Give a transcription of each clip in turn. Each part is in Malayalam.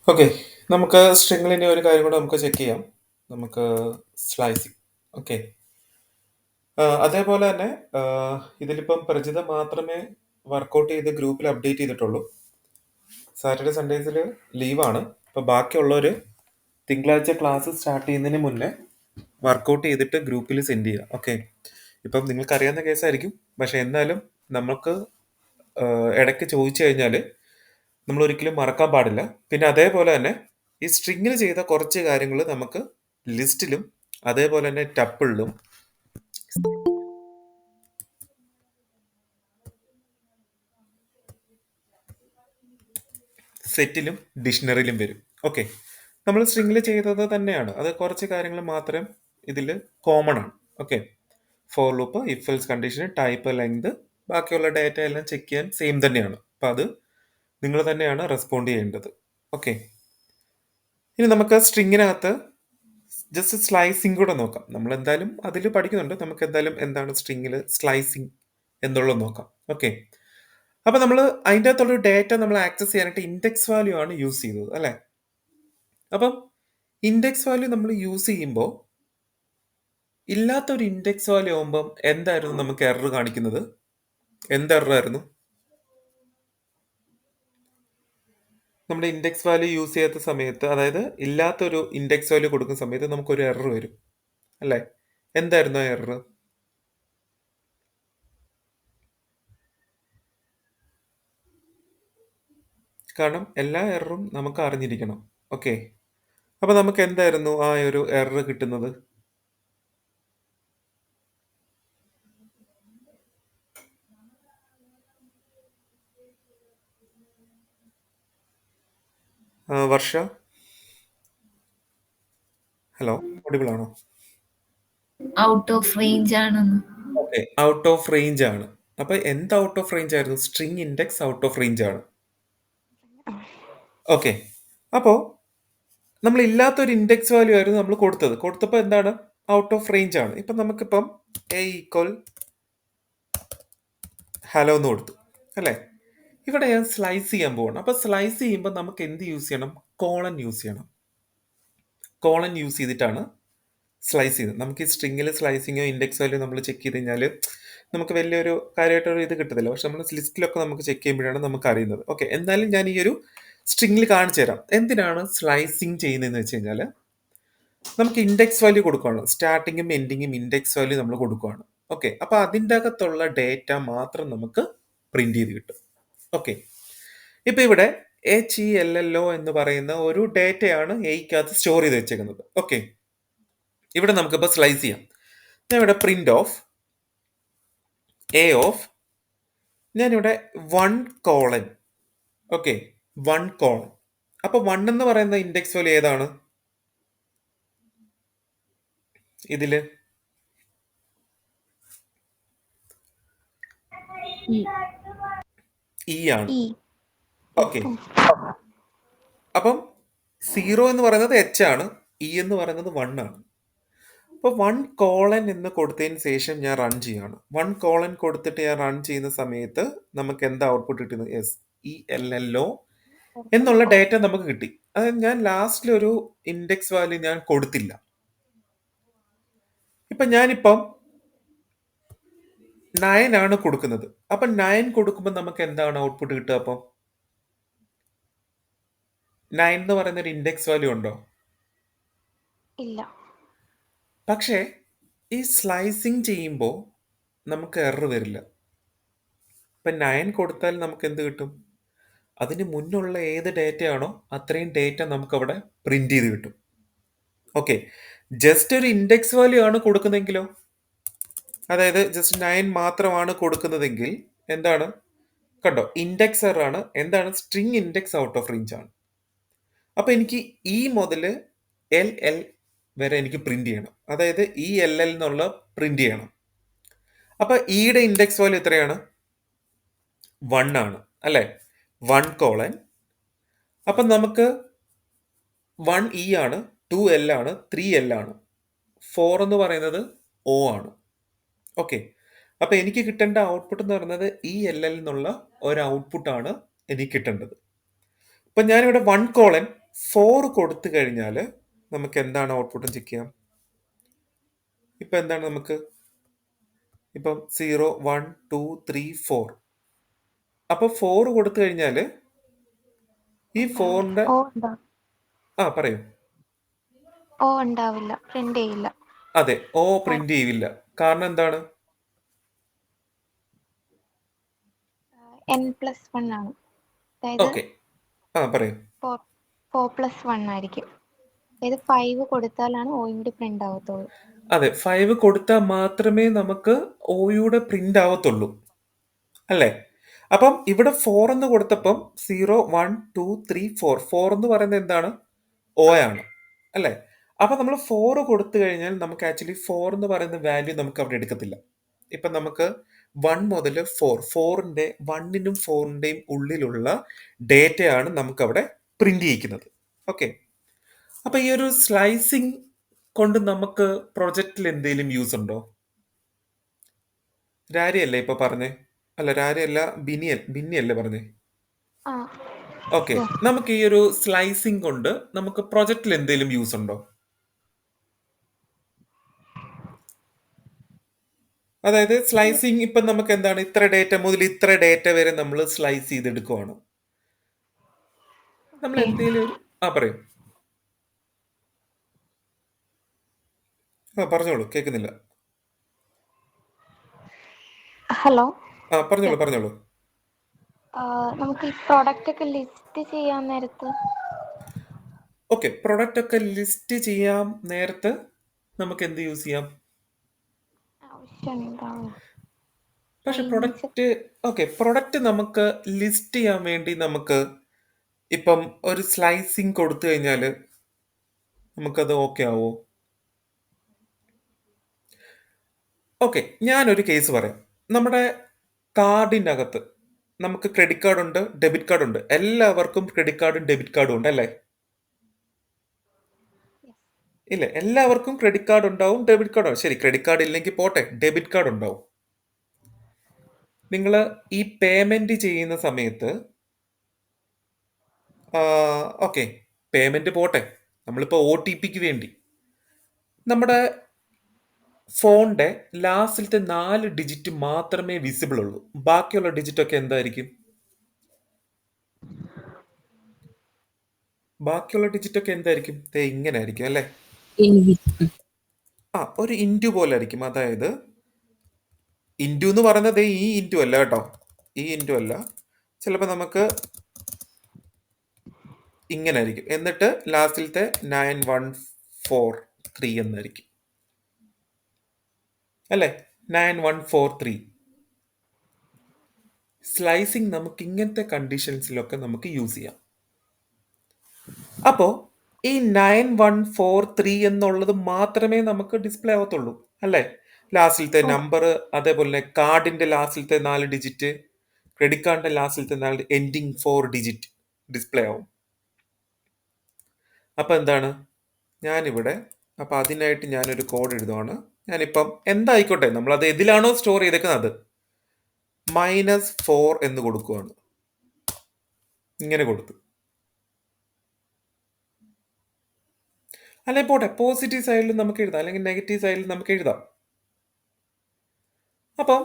ഓക്കെ. നമുക്ക് സ്ട്രിംഗിലിന്റെ ഒരു കാര്യം കൂടെ നമുക്ക് ചെക്ക് ചെയ്യാം. നമുക്ക് സ്ലൈസിങ്. ഓക്കെ. അതേപോലെ തന്നെ ഇതിലിപ്പം പ്രജിത മാത്രമേ വർക്കൗട്ട് ചെയ്ത് ഗ്രൂപ്പിൽ അപ്ഡേറ്റ് ചെയ്തിട്ടുള്ളൂ. സാറ്റർഡേ സൺഡേസിൽ ലീവാണ്. അപ്പോൾ ബാക്കിയുള്ളവർ തിങ്കളാഴ്ച ക്ലാസ് സ്റ്റാർട്ട് ചെയ്യുന്നതിന് മുന്നേ വർക്കൗട്ട് ചെയ്തിട്ട് ഗ്രൂപ്പിൽ സെൻഡ് ചെയ്യുക. ഓക്കെ. ഇപ്പം നിങ്ങൾക്ക് അറിയാവുന്ന കേസായിരിക്കും. പക്ഷെ എന്നാലും നമുക്ക് ഇടയ്ക്ക് ചോദിച്ചു കഴിഞ്ഞാൽ നമ്മൾ ഒരിക്കലും മറക്കാൻ പാടില്ല. പിന്നെ അതേപോലെ തന്നെ ഈ സ്ട്രിങ്ങിൽ ചെയ്ത കുറച്ച് കാര്യങ്ങൾ നമുക്ക് ലിസ്റ്റിലും അതേപോലെ തന്നെ ടപ്പിളിലും സെറ്റിലും ഡിക്ഷണറിയിലും വരും. ഓക്കെ. നമ്മൾ സ്ട്രിങ്ങിൽ ചെയ്തത് തന്നെയാണ്. അത് കുറച്ച് കാര്യങ്ങൾ മാത്രം ഇതിൽ കോമൺ ആണ്. Okay. For loop, if else condition, type, length, ബാക്കിയുള്ള ഡേറ്റ എല്ലാം ചെക്ക് ചെയ്യാൻ സെയിം തന്നെയാണ്. അപ്പം അത് നിങ്ങൾ തന്നെയാണ് റെസ്പോണ്ട് ചെയ്യേണ്ടത്. ഓക്കെ. ഇനി നമുക്ക് സ്ട്രിങ്ങിനകത്ത് ജസ്റ്റ് സ്ലൈസിങ് കൂടെ നോക്കാം. നമ്മൾ എന്തായാലും അതിൽ പഠിക്കുന്നുണ്ട്. നമുക്ക് എന്തായാലും എന്താണ് സ്ട്രിങ്ങിൽ സ്ലൈസിങ് എന്നുള്ളത് നോക്കാം. ഓക്കെ. അപ്പൊ നമ്മൾ അതിൻ്റെ അകത്തുള്ള ഡേറ്റ നമ്മൾ ആക്സസ് ചെയ്യാനായിട്ട് ഇൻഡെക്സ് വാല്യൂ ആണ് യൂസ് ചെയ്തത് അല്ലേ? അപ്പം ഇൻഡെക്സ് വാല്യൂ നമ്മൾ യൂസ് ചെയ്യുമ്പോൾ ഇല്ലാത്തൊരു ഇൻഡെക്സ് വാല്യൂ ആകുമ്പം എന്തായിരുന്നു നമുക്ക് എറർ കാണിക്കുന്നത്? എന്ത് എറർ ആയിരുന്നു? നമ്മുടെ ഇൻഡെക്സ് വാല്യൂ യൂസ് ചെയ്യാത്ത സമയത്ത്, അതായത് ഇല്ലാത്തൊരു ഇൻഡെക്സ് വാല്യൂ കൊടുക്കുന്ന സമയത്ത് നമുക്കൊരു എറർ വരും അല്ലേ? എന്തായിരുന്നു ആ എറർ? കാരണം എല്ലാ എററും നമുക്ക് അറിഞ്ഞിരിക്കണം. ഓക്കെ. അപ്പൊ നമുക്ക് എന്തായിരുന്നു ആ ഒരു എറർ കിട്ടുന്നത്? വർഷ, ഹലോ, ഓഡിബിൾ ആണോ? ഔട്ട് ഓഫ് റേഞ്ച് ആണെന്ന്. ഓക്കെ. ഔട്ട് ഓഫ് റേഞ്ച് ആണ്. അപ്പൊ എന്ത് ഔട്ട് ഓഫ് റേഞ്ച് ആയിരുന്നു? String index out of range ആണ്. ഓക്കെ. അപ്പോ നമ്മൾ ഇല്ലാത്തൊരു ഇൻഡെക്സ് വാല്യൂ ആയിരുന്നു നമ്മൾ കൊടുത്തത്. കൊടുത്തപ്പോൾ എന്താണ്? ഔട്ട് ഓഫ് റേഞ്ച് ആണ്. ഇപ്പം നമുക്കിപ്പം എ ഈക്വൽ ഹലോ എന്ന് കൊടുത്തു അല്ലേ? ഇവിടെ ഞാൻ സ്ലൈസ് ചെയ്യാൻ പോവാണ്. അപ്പൊ സ്ലൈസ് ചെയ്യുമ്പോൾ നമുക്ക് എന്ത് യൂസ് ചെയ്യണം? കോളൻ യൂസ് ചെയ്യണം. കോളൻ യൂസ് ചെയ്തിട്ടാണ് സ്ലൈസ് ചെയ്യുന്നത്. നമുക്ക് ഈ സ്ട്രിങ്ങിൽ സ്ലൈസിങ്ങോ ഇൻഡെക്സ് വാല്യൂ നമ്മൾ ചെക്ക് ചെയ്ത് കഴിഞ്ഞാൽ നമുക്ക് വലിയൊരു കാര്യമായിട്ടൊരു ഇത് കിട്ടത്തില്ല. പക്ഷെ നമ്മൾ ലിസ്റ്റിലൊക്കെ നമുക്ക് ചെക്ക് ചെയ്യുമ്പോഴാണ് നമുക്ക് അറിയുന്നത്. ഓക്കെ. എന്നാലും ഞാൻ ഈ ഒരു സ്ട്രിങ്ങിൽ കാണിച്ചു തരാം. എന്തിനാണ് സ്ലൈസിങ് ചെയ്യുന്നതെന്ന് വെച്ച് കഴിഞ്ഞാൽ നമുക്ക് ഇൻഡെക്സ് വാല്യൂ കൊടുക്കുകയാണ്. സ്റ്റാർട്ടിങ്ങും എൻഡിങ്ങും ഇൻഡെക്സ് വാല്യൂ നമ്മൾ കൊടുക്കുകയാണ്. ഓക്കെ. അപ്പൊ അതിൻ്റെ അകത്തുള്ള ഡേറ്റ മാത്രം നമുക്ക് പ്രിന്റ് ചെയ്ത് കിട്ടും. ഓക്കെ. ഇപ്പൊ ഇവിടെ HELLO എന്ന് പറയുന്ന ഒരു ഡേറ്റയാണ് എയ്ക്കകത്ത് സ്റ്റോർ ചെയ്ത് വെച്ചേക്കുന്നത്. ഓക്കെ. ഇവിടെ നമുക്കിപ്പോൾ സ്ലൈസ് ചെയ്യാം. ഞാൻ ഇവിടെ പ്രിന്റ് ഓഫ് എ ഓഫ്, ഞാനിവിടെ 1 കോളൻ. ഓക്കെ. 1 കോളൻ. അപ്പൊ 1 എന്ന് പറയുന്ന ഇൻഡെക്സ് വാല്യൂ ഏതാണ് ഇതില്? ഇ ആണ്. ഓക്കെ. അപ്പം 0 എന്ന് പറയുന്നത് എച്ച് ആണ്, ഇ എന്ന് പറയുന്നത് 1 ആണ്. അപ്പോൾ 1 കോളൻ എന്ന് കൊടുത്തതിന് ശേഷം ഞാൻ റൺ ചെയ്യാണ്. 1 കോളൻ കൊടുത്തിട്ട് ഞാൻ റൺ ചെയ്യുന്ന സമയത്ത് നമുക്ക് എന്താ ഔട്ട്പുട്ട് കിട്ടുന്നത്? SELLO എന്നുള്ള ഡേറ്റ നമുക്ക് കിട്ടി. അതായത് ഞാൻ ലാസ്റ്റിൽ ഒരു ഇൻഡെക്സ് വാല്യൂ ഞാൻ കൊടുത്തില്ല. ഇപ്പൊ ഞാനിപ്പം 9 ആണ് കൊടുക്കുന്നത്. അപ്പൊ 9 കൊടുക്കുമ്പോൾ നമുക്ക് എന്താണ് ഔട്ട്പുട്ട് കിട്ടുക? അപ്പം 9 എന്ന് പറയുന്ന ഒരു ഇൻഡെക്സ് വാല്യൂ ഉണ്ടോ? ഇല്ല. പക്ഷേ ഈ സ്ലൈസിങ് ചെയ്യുമ്പോൾ നമുക്ക് എറർ വരില്ല. ഇപ്പം 9 കൊടുത്താൽ നമുക്ക് എന്ത് കിട്ടും? അതിന് മുന്നുള്ള ഏത് ഡേറ്റയാണോ അത്രയും ഡേറ്റ നമുക്ക് അവിടെ പ്രിന്റ് ചെയ്ത് കിട്ടും. ഓക്കെ. ജസ്റ്റ് ഒരു ഇൻഡെക്സ് വാല്യൂ ആണ് കൊടുക്കുന്നതെങ്കിലോ, അതായത് ജസ്റ്റ് 9 മാത്രമാണ് കൊടുക്കുന്നതെങ്കിൽ എന്താണ്? കണ്ടോ, ഇൻഡെക്സ് എറർ ആണ്. എന്താണ്? String index out of range ആണ്. അപ്പൊ എനിക്ക് ഇ മുതൽ LL വരെ എനിക്ക് പ്രിന്റ് ചെയ്യണം. അതായത് LL എന്നുള്ള പ്രിന്റ് ചെയ്യണം. അപ്പൊ ഇയുടെ ഇൻഡെക്സ് വാല്യൂ എത്രയാണ്? 1 ആണ് അല്ലെ? 1 കോളൻ. അപ്പം നമുക്ക് 1 ആണ്, 2 ആണ്, 3 ആണ്, 4 എന്ന് പറയുന്നത് O ആണ്. ഓക്കെ. അപ്പൊ എനിക്ക് കിട്ടേണ്ട ഔട്ട്പുട്ട് എന്ന് പറയുന്നത് LL എന്നുള്ള ഒരു ഔട്ട്പുട്ടാണ് എനിക്ക് കിട്ടേണ്ടത്. ഇപ്പൊ ഞാനിവിടെ 1 കോളൻ 4 കൊടുത്തു കഴിഞ്ഞാൽ നമുക്ക് എന്താണ് ഔട്ട്പുട്ട് ചെക്ക് ചെയ്യാം. ഇപ്പം എന്താണ് നമുക്ക് ഇപ്പം 0 1 2 3 4. അപ്പോൾ 4 കൊടുത്തു കഴിഞ്ഞാൽ ഈ 4ന്റെ പറയൂ. ഉണ്ടാവില്ല, പ്രിന്റ് ചെയ്യില്ല. അതെ, ഓ പ്രിന്റ് ചെയ്യില്ല. കാരണം എന്താണ്? n+1 ആണ്. അതായത് ഓക്കെ, പറയൂ. 4+1 ആയിരിക്കും. അതായത് 5 കൊടുത്താലാണ് ഓയുടെ പ്രിന്റ് ആവത്തുള്ളൂ. അതെ, 5 കൊടുത്താൽ മാത്രമേ നമുക്ക് ഓയുടെ പ്രിന്റ് ആവത്തുള്ളൂ, അല്ലേ? അപ്പം ഇവിടെ 4 എന്ന് കൊടുത്തപ്പം 0 1 2 3 4 4 എന്ന് പറയുന്നത് എന്താണ്? ഓ ആണ്, അല്ലേ? അപ്പം നമ്മൾ 4 കൊടുത്തു കഴിഞ്ഞാൽ നമുക്ക് ആക്ച്വലി 4 എന്ന് പറയുന്ന വാല്യൂ നമുക്ക് അവിടെ എടുക്കത്തില്ല. ഇപ്പം നമുക്ക് 1 മുതൽ 4ന്റെ 1നും 4ന്റെയും ഉള്ളിലുള്ള ഡേറ്റയാണ് നമുക്ക് അവിടെ പ്രിന്റ് ചെയ്യിക്കുന്നത്. ഓക്കെ, അപ്പൊ ഈ ഒരു സ്ലൈസിങ് കൊണ്ട് നമുക്ക് പ്രൊജക്റ്റിൽ എന്തെങ്കിലും യൂസ് ഉണ്ടോ? രാരിയല്ലേ ഇപ്പൊ പറഞ്ഞേ? അല്ല, രാരിയല്ല, ബിന്നിയല്ലേ പറഞ്ഞേ? ആ ഓക്കെ, നമുക്ക് ഈ ഒരു സ്ലൈസിങ് കൊണ്ട് നമുക്ക് പ്രൊജക്റ്റിൽ എന്തെങ്കിലും യൂസ് ഉണ്ടോ? അതായത് സ്ലൈസിങ് ഇപ്പം നമുക്ക് എന്താണ്, ഇത്ര ഡേറ്റ മുതൽ ഇത്ര ഡേറ്റ വരെ നമ്മൾ സ്ലൈസ് ചെയ്തെടുക്കുവാണ്. നമ്മൾ എന്തെങ്കിലും ഒരു പറയൂ. പറഞ്ഞോളൂ, കേൾക്കുന്നില്ല. ഹലോ, പറഞ്ഞോളൂ. നമുക്ക് ഈ പ്രോഡക്റ്റ് ഒക്കെ ലിസ്റ്റ് ചെയ്യാൻ നേരത്ത് ഓക്കെ, പ്രൊഡക്റ്റ് ഒക്കെ ലിസ്റ്റ് ചെയ്യാൻ നേരത്ത് നമുക്ക് എന്ത് യൂസ് ചെയ്യാം? ആവശ്യമുണ്ടാവും. പക്ഷെ പ്രൊഡക്റ്റ് നമുക്ക് ലിസ്റ്റ് ചെയ്യാൻ വേണ്ടി നമുക്ക് ഇപ്പം ഒരു സ്ലൈസിങ് കൊടുത്തു കഴിഞ്ഞാൽ നമുക്കത് ഓക്കെ ആവോ? ഓക്കെ, ഞാനൊരു കേസ് പറയാം. നമ്മുടെ കാർഡിൻ്റെ അകത്ത് നമുക്ക് ക്രെഡിറ്റ് കാർഡ് ഉണ്ട്, ഡെബിറ്റ് കാർഡ് ഉണ്ട്. എല്ലാവർക്കും ക്രെഡിറ്റ് കാർഡും ഡെബിറ്റ് കാർഡും ഉണ്ട്, അല്ലേ? ഇല്ല, എല്ലാവർക്കും ക്രെഡിറ്റ് കാർഡ് ഉണ്ടാവും, ഡെബിറ്റ് കാർഡ് ഉണ്ടാവും. ശരി, ക്രെഡിറ്റ് കാർഡ് ഇല്ലെങ്കിൽ പോട്ടെ, ഡെബിറ്റ് കാർഡ് ഉണ്ടാവും. നിങ്ങൾ ഈ പേയ്മെന്റ് ചെയ്യുന്ന സമയത്ത് ഓക്കെ, പേയ്മെന്റ് പോട്ടെ, നമ്മളിപ്പോൾ OTPക്ക് വേണ്ടി നമ്മുടെ ഫോണിന്റെ ലാസ്റ്റിലത്തെ 4 ഡിജിറ്റ് മാത്രമേ വിസിബിൾ ഉള്ളൂ. ബാക്കിയുള്ള ഡിജിറ്റ് ഒക്കെ എന്തായിരിക്കും? ഇങ്ങനെ ആയിരിക്കും, അല്ലേ? ഒരു ഇൻറ്റു പോലെ ആയിരിക്കും. അതായത് ഇൻറ്റു എന്ന് പറയുന്നത് ഈ ഇൻറ്റു അല്ല കേട്ടോ, ഈ ഇൻറ്റു അല്ല. ചിലപ്പോൾ നമുക്ക് ഇങ്ങനെ ആയിരിക്കും. എന്നിട്ട് ലാസ്റ്റിലത്തെ 9143 എന്നായിരിക്കും, അല്ലേ? 9143. സ്ലൈസിങ് നമുക്ക് ഇങ്ങനത്തെ കണ്ടീഷൻസിലൊക്കെ നമുക്ക് യൂസ് ചെയ്യാം. അപ്പോൾ ഈ 9143 എന്നുള്ളത് മാത്രമേ നമുക്ക് ഡിസ്പ്ലേ ആവത്തുള്ളൂ, അല്ലേ? ലാസ്റ്റിലത്തെ നമ്പർ, അതേപോലെ കാർഡിന്റെ ലാസ്റ്റിലത്തെ 4 ഡിജിറ്റ്, ക്രെഡിറ്റ് കാർഡിന്റെ ലാസ്റ്റിലത്തെ 4 എൻഡിങ് 4 ഡിജിറ്റ് ഡിസ്പ്ലേ ആവും. അപ്പം എന്താണ് ഞാനിവിടെ, അപ്പം അതിനായിട്ട് ഞാനൊരു കോഡ് എഴുതുവാണ്. ഞാനിപ്പം എന്തായിക്കോട്ടെ, നമ്മളത് എതിലാണോ സ്റ്റോർ ചെയ്തേക്കുന്നത് അത് -4 എന്ന് കൊടുക്കുവാണ്. ഇങ്ങനെ കൊടുത്തു. അല്ലെ പോട്ടെ, പോസിറ്റീവ് സൈഡിൽ നമുക്ക് എഴുതാം, അല്ലെങ്കിൽ നെഗറ്റീവ് സൈഡിൽ നമുക്ക് എഴുതാം. അപ്പം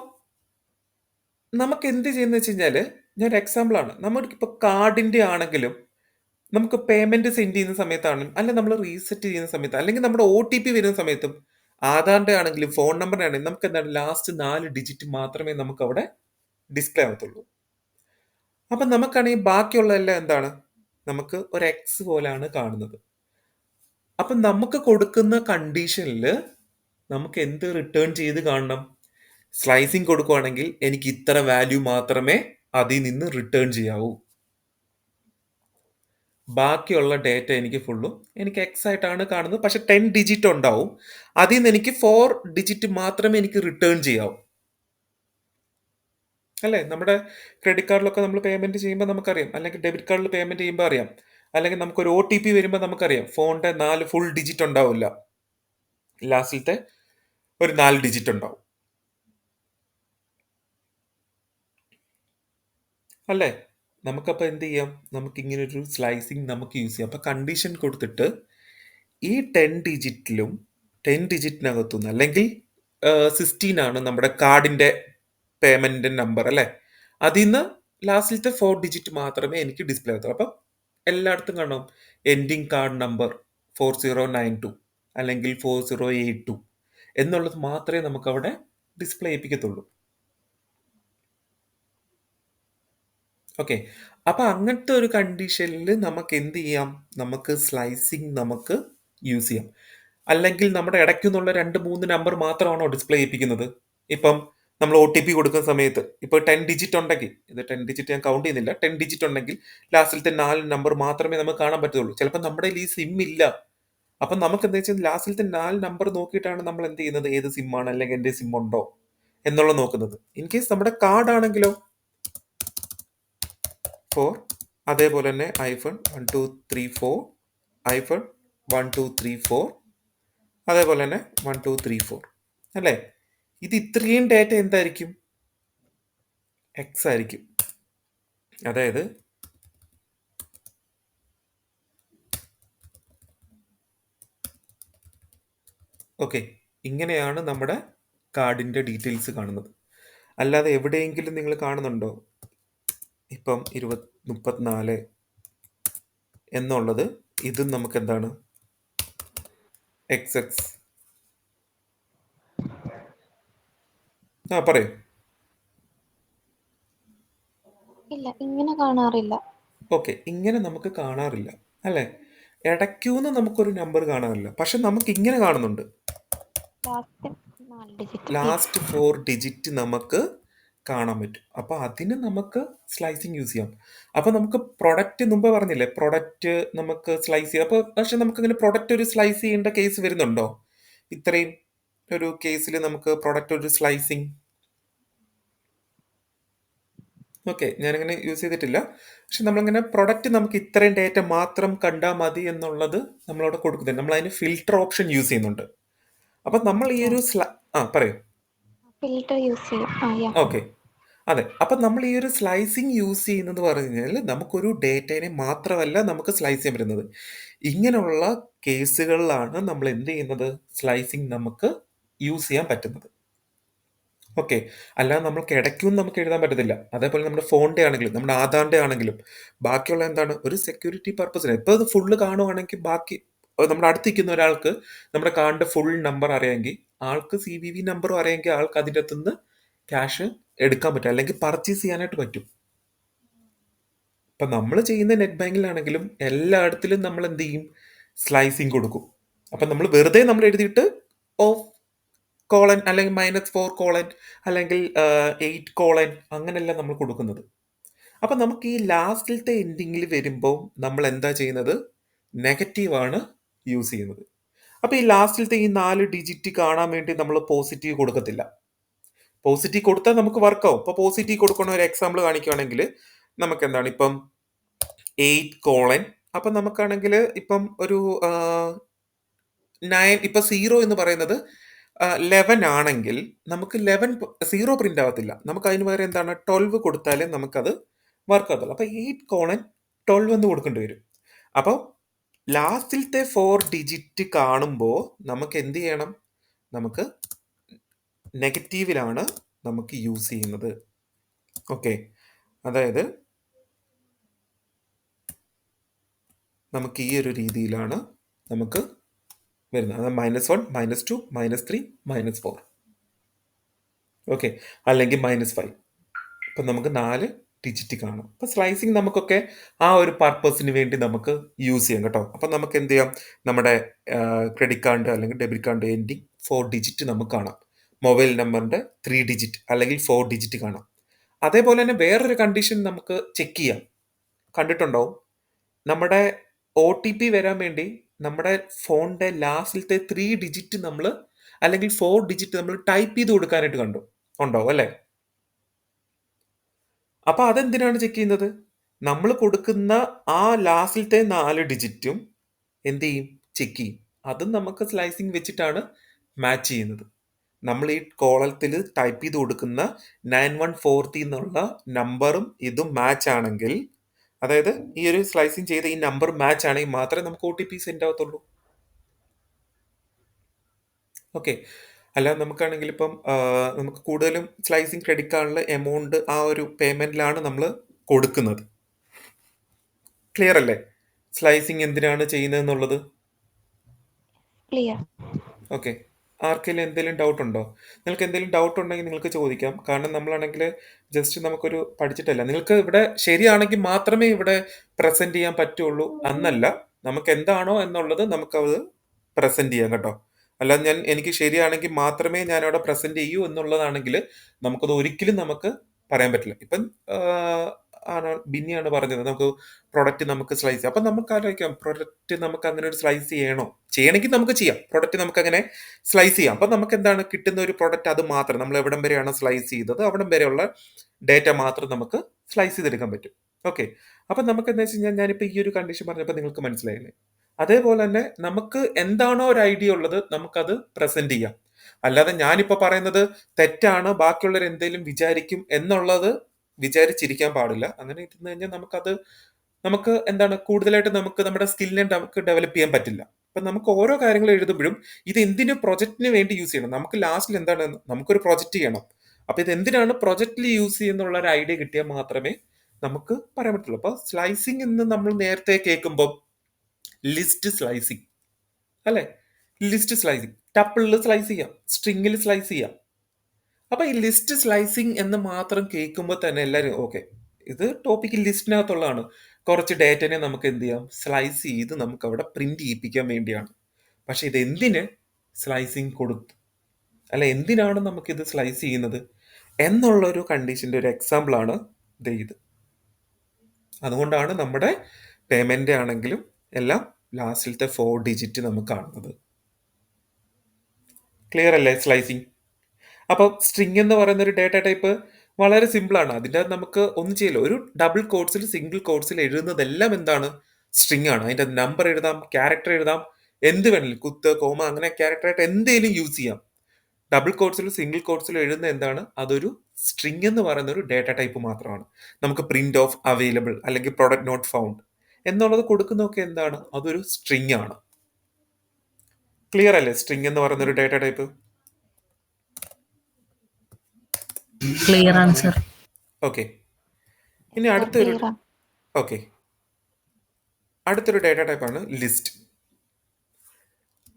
നമുക്ക് എന്ത് ചെയ്യുന്ന വെച്ച് കഴിഞ്ഞാൽ, ഞാൻ ഒരു എക്സാമ്പിൾ ആണ്. നമുക്കിപ്പോൾ കാർഡിന്റെ ആണെങ്കിലും നമുക്ക് പേയ്മെന്റ് സെൻഡ് ചെയ്യുന്ന സമയത്താണെങ്കിലും, അല്ലെങ്കിൽ നമ്മൾ റീസെറ്റ് ചെയ്യുന്ന സമയത്ത്, അല്ലെങ്കിൽ നമ്മുടെ OTP വരുന്ന സമയത്തും, ആധാറിന്റെ ആണെങ്കിലും ഫോൺ നമ്പറിന്റെ ആണെങ്കിലും നമുക്ക് എന്താണ് ലാസ്റ്റ് 4 ഡിജിറ്റ് മാത്രമേ നമുക്ക് അവിടെ ഡിസ്പ്ലേ ആവത്തുള്ളൂ. അപ്പം നമുക്കാണെങ്കിൽ ബാക്കിയുള്ളതെല്ലാം എന്താണ്, നമുക്ക് ഒരു എക്സ് പോലെയാണ് കാണുന്നത്. അപ്പം നമുക്ക് കൊടുക്കുന്ന കണ്ടീഷനിൽ നമുക്ക് എന്ത് റിട്ടേൺ ചെയ്ത് കാണണം? സ്ലൈസിങ് കൊടുക്കുവാണെങ്കിൽ എനിക്ക് ഇത്ര വാല്യൂ മാത്രമേ അതിൽ നിന്ന് റിട്ടേൺ ചെയ്യാവൂ. ബാക്കിയുള്ള ഡേറ്റ എനിക്ക് ഫുള്ളും എനിക്ക് എക്സ് ആയിട്ടാണ് കാണുന്നത്. പക്ഷെ 10 ഡിജിറ്റ് ഉണ്ടാവും. അതിൽ നിന്ന് എനിക്ക് 4 ഡിജിറ്റ് മാത്രമേ എനിക്ക് റിട്ടേൺ ചെയ്യാവൂ, അല്ലേ? നമ്മുടെ ക്രെഡിറ്റ് കാർഡിലൊക്കെ നമ്മൾ പേയ്മെന്റ് ചെയ്യുമ്പോൾ നമുക്കറിയാം, അല്ലെങ്കിൽ ഡെബിറ്റ് കാർഡിൽ പേയ്മെന്റ് ചെയ്യുമ്പോൾ അറിയാം, അല്ലെങ്കിൽ നമുക്കൊരു OTP വരുമ്പോൾ നമുക്കറിയാം ഫോണിന്റെ 4 ഫുൾ ഡിജിറ്റ് ഉണ്ടാവില്ല, ലാസ്റ്റിലത്തെ ഒരു 4 ഡിജിറ്റ് ഉണ്ടാവും, അല്ലേ? നമുക്കപ്പോൾ എന്ത് ചെയ്യാം? നമുക്കിങ്ങനൊരു സ്ലൈസിങ് നമുക്ക് യൂസ് ചെയ്യാം. അപ്പോൾ കണ്ടീഷൻ കൊടുത്തിട്ട് ഈ 10 ഡിജിറ്റിനകത്തുനിന്ന് അല്ലെങ്കിൽ 16 ആണ് നമ്മുടെ കാർഡിൻ്റെ പേയ്മെൻറ്റ് നമ്പർ അല്ലേ? അതിൽ നിന്ന് ലാസ്റ്റിലത്തെ 4 ഡിജിറ്റ് മാത്രമേ എനിക്ക് ഡിസ്പ്ലേ ആകത്തുള്ളൂ. അപ്പം എല്ലായിടത്തും കാണും എൻഡിങ് കാർഡ് നമ്പർ 4092 അല്ലെങ്കിൽ 4082 എന്നുള്ളത് മാത്രമേ നമുക്കവിടെ ഡിസ്പ്ലേ ചെയ്യിപ്പിക്കത്തുള്ളൂ. ഓക്കെ, അപ്പം അങ്ങനത്തെ ഒരു കണ്ടീഷനിൽ നമുക്ക് എന്ത് ചെയ്യാം? നമുക്ക് സ്ലൈസിങ് നമുക്ക് യൂസ് ചെയ്യാം. അല്ലെങ്കിൽ നമ്മുടെ ഇടയ്ക്ക് നിന്നുള്ള 2-3 നമ്പർ മാത്രമാണോ ഡിസ്പ്ലേ ചെയ്യിപ്പിക്കുന്നത്? ഇപ്പം നമ്മൾ OTP കൊടുക്കുന്ന സമയത്ത് ഇപ്പോൾ 10 ഡിജിറ്റ് ഉണ്ടെങ്കിൽ, ഇത് 10 ഡിജിറ്റ് ഞാൻ കൗണ്ട് ചെയ്യുന്നില്ല, 10 ഡിജിറ്റ് ഉണ്ടെങ്കിൽ ലാസ്റ്റിലത്തെ 4 നമ്പർ മാത്രമേ നമുക്ക് കാണാൻ പറ്റുള്ളൂ. ചിലപ്പോൾ നമ്മുടെ കയ്യിൽ ഈ സിം ഇല്ല. അപ്പം നമുക്ക് എന്താ വെച്ചാൽ ലാസ്റ്റിലത്തെ 4 നമ്പർ നോക്കിയിട്ടാണ് നമ്മൾ എന്ത് ചെയ്യുന്നത്? ഏത് സിമ്മാണ് അല്ലെങ്കിൽ എൻ്റെ സിം ഉണ്ടോ എന്നുള്ളത് നോക്കുന്നത്. ഇൻ കേസ് നമ്മുടെ കാർഡ് ആണെങ്കിലോ 4, അതേപോലെ തന്നെ iPhone 1 2 3 4, iPhone 1 2 3 4, അതേപോലെ തന്നെ 1 2 3 4 അല്ലേ? ഇത് ഇത്രയും ഡേറ്റ എന്തായിരിക്കും? എക്സ് ആയിരിക്കും. അതായത് ഓക്കെ, ഇങ്ങനെയാണ് നമ്മുടെ കാർഡിൻ്റെ ഡീറ്റെയിൽസ് കാണുന്നത്. അല്ലാതെ എവിടെയെങ്കിലും നിങ്ങൾ കാണുന്നുണ്ടോ ഇപ്പം 34 എന്നുള്ളത്? ഇതും നമുക്ക് എന്താണ്? XX. പറയൂ. ഇല്ല, ഇങ്ങനെ കാണാറില്ല. ഓക്കെ, ഇങ്ങനെ നമുക്ക് കാണാറില്ല അല്ലേ? ഇടയ്ക്കൂന്ന് നമുക്കൊരു നമ്പർ കാണാറില്ല, പക്ഷെ നമുക്ക് ഇങ്ങനെ കാണുന്നുണ്ട്. Last 4 digit. ലാസ്റ്റ് 4 ഡിജിറ്റ് നമുക്ക് കാണാൻ പറ്റും. അപ്പോൾ അതിന് നമുക്ക് സ്ലൈസിങ് യൂസ് ചെയ്യാം. അപ്പോൾ നമുക്ക് പ്രൊഡക്റ്റ് മുമ്പ് പറഞ്ഞില്ലേ, പ്രൊഡക്റ്റ് നമുക്ക് സ്ലൈസ് ചെയ്യാം. അപ്പോൾ പക്ഷെ നമുക്ക് ഇങ്ങനെ പ്രൊഡക്റ്റ് ഒരു സ്ലൈസ് ചെയ്യേണ്ട കേസ് വരുന്നുണ്ടോ? ഇത്രയും ഒരു കേസിൽ നമുക്ക് പ്രൊഡക്റ്റ് ഒരു സ്ലൈസിങ് ഓക്കെ ഞാനങ്ങനെ യൂസ് ചെയ്തിട്ടില്ല. പക്ഷെ നമ്മളിങ്ങനെ പ്രൊഡക്റ്റ് നമുക്ക് ഇത്രയും ഡേറ്റ മാത്രം കണ്ടാൽ മതി എന്നുള്ളത് നമ്മളവിടെ കൊടുക്കുന്നുണ്ട്. നമ്മൾ അതിന് ഫിൽട്ടർ ഓപ്ഷൻ യൂസ് ചെയ്യുന്നുണ്ട്. അപ്പം നമ്മൾ ഈ ഒരു പറയൂ. ഫിൽറ്റർ യൂസ് ചെയ്യും. ഓക്കെ, അതെ. അപ്പം നമ്മൾ ഈ ഒരു സ്ലൈസിങ് യൂസ് ചെയ്യുന്നത് പറഞ്ഞു കഴിഞ്ഞാൽ നമുക്കൊരു ഡേറ്റേനെ മാത്രമല്ല നമുക്ക് സ്ലൈസ് ചെയ്യാൻ പറ്റുന്നത്. ഇങ്ങനെയുള്ള കേസുകളിലാണ് നമ്മൾ എന്ത് ചെയ്യുന്നത്? സ്ലൈസിങ് നമുക്ക് യൂസ് ചെയ്യാൻ പറ്റുന്നത്. ഓക്കെ, അല്ലാതെ നമ്മൾക്ക് ഇടയ്ക്കും നമുക്ക് എഴുതാൻ പറ്റത്തില്ല. അതേപോലെ നമ്മുടെ ഫോണിൻ്റെ ആണെങ്കിലും നമ്മുടെ ആധാറിൻ്റെ ആണെങ്കിലും ബാക്കിയുള്ള എന്താണ് ഒരു സെക്യൂരിറ്റി പർപ്പസിന്. ഇപ്പോൾ ഇത് ഫുള്ള് കാണുവാണെങ്കിൽ ബാക്കി നമ്മുടെ അടുത്തിരിക്കുന്ന ഒരാൾക്ക് നമ്മുടെ കാർഡിൻ്റെ ഫുൾ നമ്പർ അറിയാമെങ്കിൽ ആൾക്ക് CVV നമ്പറും അറിയാമെങ്കിൽ ആൾക്ക് അതിൻ്റെ അകത്തുനിന്ന് ക്യാഷ് എടുക്കാൻ പറ്റും, അല്ലെങ്കിൽ പർച്ചേസ് ചെയ്യാനായിട്ട് പറ്റും. ഇപ്പം നമ്മൾ ചെയ്യുന്ന നെറ്റ് ബാങ്കിലാണെങ്കിലും എല്ലായിടത്തിലും നമ്മൾ എന്ത് ചെയ്യും? സ്ലൈസിങ് കൊടുക്കും. അപ്പം നമ്മൾ വെറുതെ നമ്മൾ എഴുതിയിട്ട് ഓഫ് കോളൻ അല്ലെങ്കിൽ -4 അല്ലെങ്കിൽ 8 അങ്ങനെയല്ല നമ്മൾ കൊടുക്കുന്നത്. അപ്പം നമുക്ക് ഈ ലാസ്റ്റിലത്തെ എൻഡിങ്ങിൽ വരുമ്പോൾ നമ്മൾ എന്താ ചെയ്യുന്നത്? നെഗറ്റീവാണ് യൂസ് ചെയ്യുന്നത്. അപ്പോൾ ഈ ലാസ്റ്റിലത്തെ ഈ 4 ഡിജിറ്റ് കാണാൻ വേണ്ടി നമ്മൾ പോസിറ്റീവ് കൊടുക്കത്തില്ല. പോസിറ്റീവ് കൊടുത്താൽ നമുക്ക് വർക്കാവും. ഇപ്പോൾ പോസിറ്റീവ് കൊടുക്കണ ഒരു എക്സാമ്പിൾ കാണിക്കുകയാണെങ്കിൽ നമുക്ക് എന്താണ് ഇപ്പം 8 അപ്പം നമുക്കാണെങ്കിൽ ഇപ്പം ഒരു 9 ഇപ്പം 0 എന്ന് പറയുന്നത് 11 ആണെങ്കിൽ നമുക്ക് 0 പ്രിന്റ് ആവത്തില്ല. നമുക്ക് അതിന് പകരം എന്താണ് 12 കൊടുത്താലേ നമുക്കത് വർക്ക് ആകത്തുള്ളൂ. അപ്പോൾ 8:12 എന്ന് കൊടുക്കേണ്ടി വരും. അപ്പോൾ ലാസ്റ്റിലത്തെ 4 ഡിജിറ്റ് കാണുമ്പോൾ നമുക്ക് എന്ത് ചെയ്യണം? നമുക്ക് നെഗറ്റീവിലാണ് നമുക്ക് യൂസ് ചെയ്യുന്നത്. ഓക്കെ, അതായത് നമുക്ക് ഈ ഒരു രീതിയിലാണ് നമുക്ക് വരുന്നത്. അത് -1 -2 -3 -4 ഓക്കെ, അല്ലെങ്കിൽ -5. അപ്പം നമുക്ക് 4 ഡിജിറ്റ് കാണും. അപ്പോൾ സ്ലൈസിങ് നമുക്കൊക്കെ ആ ഒരു പർപ്പസിന് വേണ്ടി നമുക്ക് യൂസ് ചെയ്യാം കേട്ടോ. അപ്പം നമുക്ക് എന്ത് ചെയ്യാം? നമ്മുടെ ക്രെഡിറ്റ് കാർഡ് അല്ലെങ്കിൽ ഡെബിറ്റ് കാർഡ് എൻഡിങ് 4 ഡിജിറ്റ് നമുക്ക് കാണാം. മൊബൈൽ നമ്പറിൻ്റെ 3 ഡിജിറ്റ് അല്ലെങ്കിൽ 4 ഡിജിറ്റ് കാണാം. അതേപോലെ തന്നെ വേറൊരു കണ്ടീഷൻ നമുക്ക് ചെക്ക് ചെയ്യാം. കണ്ടിട്ടുണ്ടാവും, നമ്മുടെ OTP വരാൻ വേണ്ടി നമ്മുടെ ഫോണിൻ്റെ ലാസ്റ്റിലത്തെ 3 ഡിജിറ്റ് നമ്മൾ അല്ലെങ്കിൽ 4 ഡിജിറ്റ് നമ്മൾ ടൈപ്പ് ചെയ്ത് കൊടുക്കാനായിട്ട് ഉണ്ടാവും അല്ലേ? അപ്പോൾ അതെന്തിനാണ് ചെക്ക് ചെയ്യുന്നത്? നമ്മൾ കൊടുക്കുന്ന ആ ലാസ്റ്റിലത്തെ 4 ഡിജിറ്റും എന്ത് ചെയ്യും? ചെക്ക് ചെയ്യും. അതും നമുക്ക് സ്ലൈസിങ് വെച്ചിട്ടാണ് മാച്ച് ചെയ്യുന്നത്. നമ്മൾ ഈ കോളത്തിൽ ടൈപ്പ് ചെയ്ത് കൊടുക്കുന്ന 9140 എന്നുള്ള നമ്പറും ഇതും മാച്ച് ആണെങ്കിൽ, അതായത് ഈ ഒരു സ്ലൈസിങ് ചെയ്ത ഈ നമ്പർ മാച്ച് ആണെങ്കിൽ മാത്രമേ നമുക്ക് OTP സെൻഡ് ആവത്തുള്ളൂ. ഓക്കെ. അല്ലാതെ നമുക്കാണെങ്കിൽ ഇപ്പം നമുക്ക് കൂടുതലും സ്ലൈസിങ് ക്രെഡിറ്റ് കാർഡിലെ എമൗണ്ട് ആ ഒരു പേയ്മെന്റിലാണ് നമ്മൾ കൊടുക്കുന്നത്. ക്ലിയർ അല്ലേ സ്ലൈസിങ് എന്തിനാണ് ചെയ്യുന്നത് എന്നുള്ളത്? ക്ലിയർ. ഓക്കെ. ആർക്കെങ്കിലും എന്തെങ്കിലും ഡൗട്ട് ഉണ്ടോ? നിങ്ങൾക്ക് എന്തെങ്കിലും ഡൗട്ട് ഉണ്ടെങ്കിൽ നിങ്ങൾക്ക് ചോദിക്കാം. കാരണം നമ്മളാണെങ്കിൽ ജസ്റ്റ് നമുക്കൊരു പഠിച്ചിട്ടല്ല. നിങ്ങൾക്ക് ഇവിടെ ശരിയാണെങ്കിൽ മാത്രമേ ഇവിടെ പ്രസന്റ് ചെയ്യാൻ പറ്റുള്ളൂ എന്നല്ല. നമുക്ക് എന്താണോ എന്നുള്ളത് നമുക്കത് പ്രസന്റ് ചെയ്യാം കേട്ടോ. അല്ലാതെ എനിക്ക് ശരിയാണെങ്കിൽ മാത്രമേ ഞാൻ അവിടെ പ്രസന്റ് ചെയ്യൂ എന്നുള്ളതാണെങ്കിൽ നമുക്കത് ഒരിക്കലും നമുക്ക് പറയാൻ പറ്റില്ല. ഇപ്പം ബിന്നിയാണ് പറഞ്ഞത് നമുക്ക് പ്രൊഡക്റ്റ് നമുക്ക് സ്ലൈസ് ചെയ്യാം. അപ്പം നമുക്ക് ആലോചിക്കാം പ്രൊഡക്റ്റ് നമുക്ക് അങ്ങനെ ഒരു സ്ലൈസ് ചെയ്യണമെങ്കിൽ നമുക്ക് ചെയ്യാം. പ്രൊഡക്റ്റ് നമുക്ക് അങ്ങനെ സ്ലൈസ് ചെയ്യാം. അപ്പം നമുക്ക് എന്താണ് കിട്ടുന്ന ഒരു പ്രൊഡക്റ്റ് അത് മാത്രം നമ്മൾ എവിടം വരെയാണ് സ്ലൈസ് ചെയ്തത് അവിടം വരെയുള്ള ഡേറ്റ മാത്രം നമുക്ക് സ്ലൈസ് ചെയ്തെടുക്കാൻ പറ്റും. ഓക്കെ. അപ്പം നമുക്ക് എന്താ വെച്ച് കഴിഞ്ഞാൽ ഞാനിപ്പോൾ ഈ ഒരു കണ്ടീഷൻ പറഞ്ഞപ്പോൾ നിങ്ങൾക്ക് മനസ്സിലായില്ലേ? അതേപോലെ തന്നെ നമുക്ക് എന്താണോ ഒരു ഐഡിയ ഉള്ളത് നമുക്കത് പ്രസന്റ് ചെയ്യാം. അല്ലാതെ ഞാനിപ്പോൾ പറയുന്നത് തെറ്റാണ് ബാക്കിയുള്ളവർ എന്തെങ്കിലും വിചാരിക്കും എന്നുള്ളത് വിചാരിച്ചിരിക്കാൻ പാടില്ല. അങ്ങനെ ഇരുന്ന് കഴിഞ്ഞാൽ നമുക്ക് എന്താണ് കൂടുതലായിട്ട് നമുക്ക് നമ്മുടെ സ്കില്ലിനെ നമുക്ക് ഡെവലപ്പ് ചെയ്യാൻ പറ്റില്ല. അപ്പം നമുക്ക് ഓരോ കാര്യങ്ങൾ എഴുതുമ്പോഴും ഇത് എന്തിനു പ്രൊജക്റ്റിന് വേണ്ടി യൂസ് ചെയ്യണം, നമുക്ക് ലാസ്റ്റിൽ എന്താണ് നമുക്കൊരു പ്രൊജക്റ്റ് ചെയ്യണം. അപ്പൊ ഇത് എന്തിനാണ് പ്രൊജക്റ്റിൽ യൂസ് ചെയ്യുന്നുള്ള ഒരു ഐഡിയ കിട്ടിയാൽ മാത്രമേ നമുക്ക് പറയാൻ പറ്റുള്ളൂ. അപ്പൊ സ്ലൈസിങ് എന്ന് നമ്മൾ നേരത്തെ കേൾക്കുമ്പോൾ ലിസ്റ്റ് സ്ലൈസിങ് അല്ലെ, ലിസ്റ്റ് സ്ലൈസിങ്, ടപ്പിളിൽ സ്ലൈസ് ചെയ്യാം, സ്ട്രിങ്ങിൽ സ്ലൈസ് ചെയ്യാം. അപ്പൊ ഈ ലിസ്റ്റ് സ്ലൈസിങ് എന്ന് മാത്രം കേൾക്കുമ്പോൾ തന്നെ എല്ലാവരും ഓക്കെ ഇത് ടോപ്പിക് ലിസ്റ്റിനകത്തുള്ളതാണ്. കുറച്ച് ഡേറ്റനെ നമുക്ക് എന്ത് ചെയ്യാം സ്ലൈസ് ചെയ്ത് നമുക്ക് അവിടെ പ്രിന്റ് ചെയ്യിപ്പിക്കാൻ വേണ്ടിയാണ്. പക്ഷെ ഇത് എന്തിന് സ്ലൈസിങ് കൊടുത്തു അല്ല എന്തിനാണ് നമുക്കിത് സ്ലൈസ് ചെയ്യുന്നത് എന്നുള്ളൊരു കണ്ടീഷന്റെ ഒരു എക്സാമ്പിളാണ് ഇത്. അതുകൊണ്ടാണ് നമ്മുടെ പേയ്മെന്റ് ആണെങ്കിലും എല്ലാം ലാസ്റ്റിലത്തെ 4 ഡിജിറ്റ് നമുക്ക് കാണുന്നത്. ക്ലിയർ അല്ലേ സ്ലൈസിങ്? അപ്പോൾ സ്ട്രിങ് എന്ന് പറയുന്ന ഒരു ഡേറ്റ ടൈപ്പ് വളരെ സിമ്പിളാണ്. അതിൻ്റെ നമുക്ക് ഒന്നും ചെയ്യില്ല. ഒരു ഡബിൾ കോഡ്സിൽ സിംഗിൾ കോഡ്സിൽ എഴുതുന്നതെല്ലാം എന്താണ് സ്ട്രിങ് ആണ്. അതിൻ്റെ നമ്പർ എഴുതാം, ക്യാരക്ടർ എഴുതാം, എന്ത് വേണമെങ്കിലും കുത്ത് കോമ അങ്ങനെ ക്യാരക്ടറായിട്ട് എന്തെങ്കിലും യൂസ് ചെയ്യാം. ഡബിൾ കോഡ്സിലും സിംഗിൾ കോഡ്സിലും എഴുതുന്ന എന്താണ് അതൊരു സ്ട്രിങ് എന്ന് പറയുന്ന ഒരു ഡേറ്റ ടൈപ്പ് മാത്രമാണ്. നമുക്ക് പ്രിന്റ് ഓഫ് അവൈലബിൾ അല്ലെങ്കിൽ പ്രൊഡക്റ്റ് നോട്ട് ഫൗണ്ട് എന്നുള്ളത് കൊടുക്കുന്നതൊക്കെ എന്താണ് അതൊരു സ്ട്രിങ് ആണ്. ക്ലിയർ അല്ലേ സ്ട്രിങ് എന്ന് പറയുന്ന ഒരു data type? Clear answer. Okay. ഇനി അടുത്തൊരു ഡേറ്റ ടൈപ്പാണ് ലിസ്റ്റ്.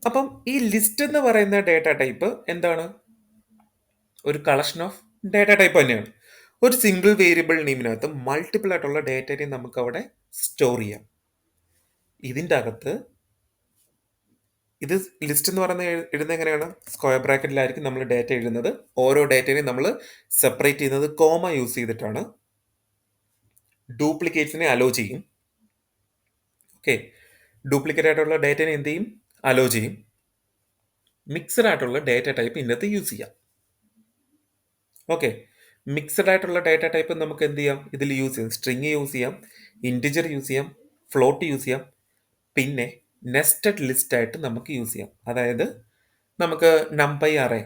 അപ്പം ഈ ലിസ്റ്റ് എന്ന് പറയുന്ന ഡേറ്റ ടൈപ്പ് എന്താണ് ഒരു കളക്ഷൻ ഓഫ് ഡേറ്റ ടൈപ്പ് തന്നെയാണ്. ഒരു സിംഗിൾ വേരിയബിൾ നെയിമിനകത്ത് മൾട്ടിപ്പിൾ ആയിട്ടുള്ള ഡേറ്റയെ നമുക്ക് അവിടെ സ്റ്റോർ ചെയ്യാം. ഇതിൻ്റെ അകത്ത് ഇത് ലിസ്റ്റ് എന്ന് പറയുന്നത് എഴുതുന്നത് എങ്ങനെയാണ് സ്ക്വയർ ബ്രാക്കറ്റിലായിരിക്കും നമ്മൾ ഡേറ്റ എഴുതുന്നത്. ഓരോ ഡേറ്റയും നമ്മൾ സെപ്പറേറ്റ് ചെയ്യുന്നത് കോമ യൂസ് ചെയ്തിട്ടാണ്. ഡ്യൂപ്ലിക്കേറ്റ്സിനെ അലോ ചെയ്യും. ഓക്കെ. ഡ്യൂപ്ലിക്കേറ്റ് ആയിട്ടുള്ള ഡേറ്റനെ എന്ത് ചെയ്യും അലോ ചെയ്യും. മിക്സഡ് ആയിട്ടുള്ള ഡേറ്റ ടൈപ്പ് ഇതിനകത്ത് യൂസ് ചെയ്യാം. ഓക്കെ. മിക്സഡ് ആയിട്ടുള്ള ഡേറ്റ ടൈപ്പ് നമുക്ക് എന്ത് ചെയ്യാം ഇതിൽ യൂസ് ചെയ്യാം. സ്ട്രിങ് യൂസ് ചെയ്യാം, ഇൻറ്റിജർ യൂസ് ചെയ്യാം, ഫ്ലോട്ട് യൂസ് ചെയ്യാം, പിന്നെ നെസ്റ്റഡ് ലിസ്റ്റ് ആയിട്ട് നമുക്ക് യൂസ് ചെയ്യാം. അതായത് നമുക്ക് നമ്പൈ അറേ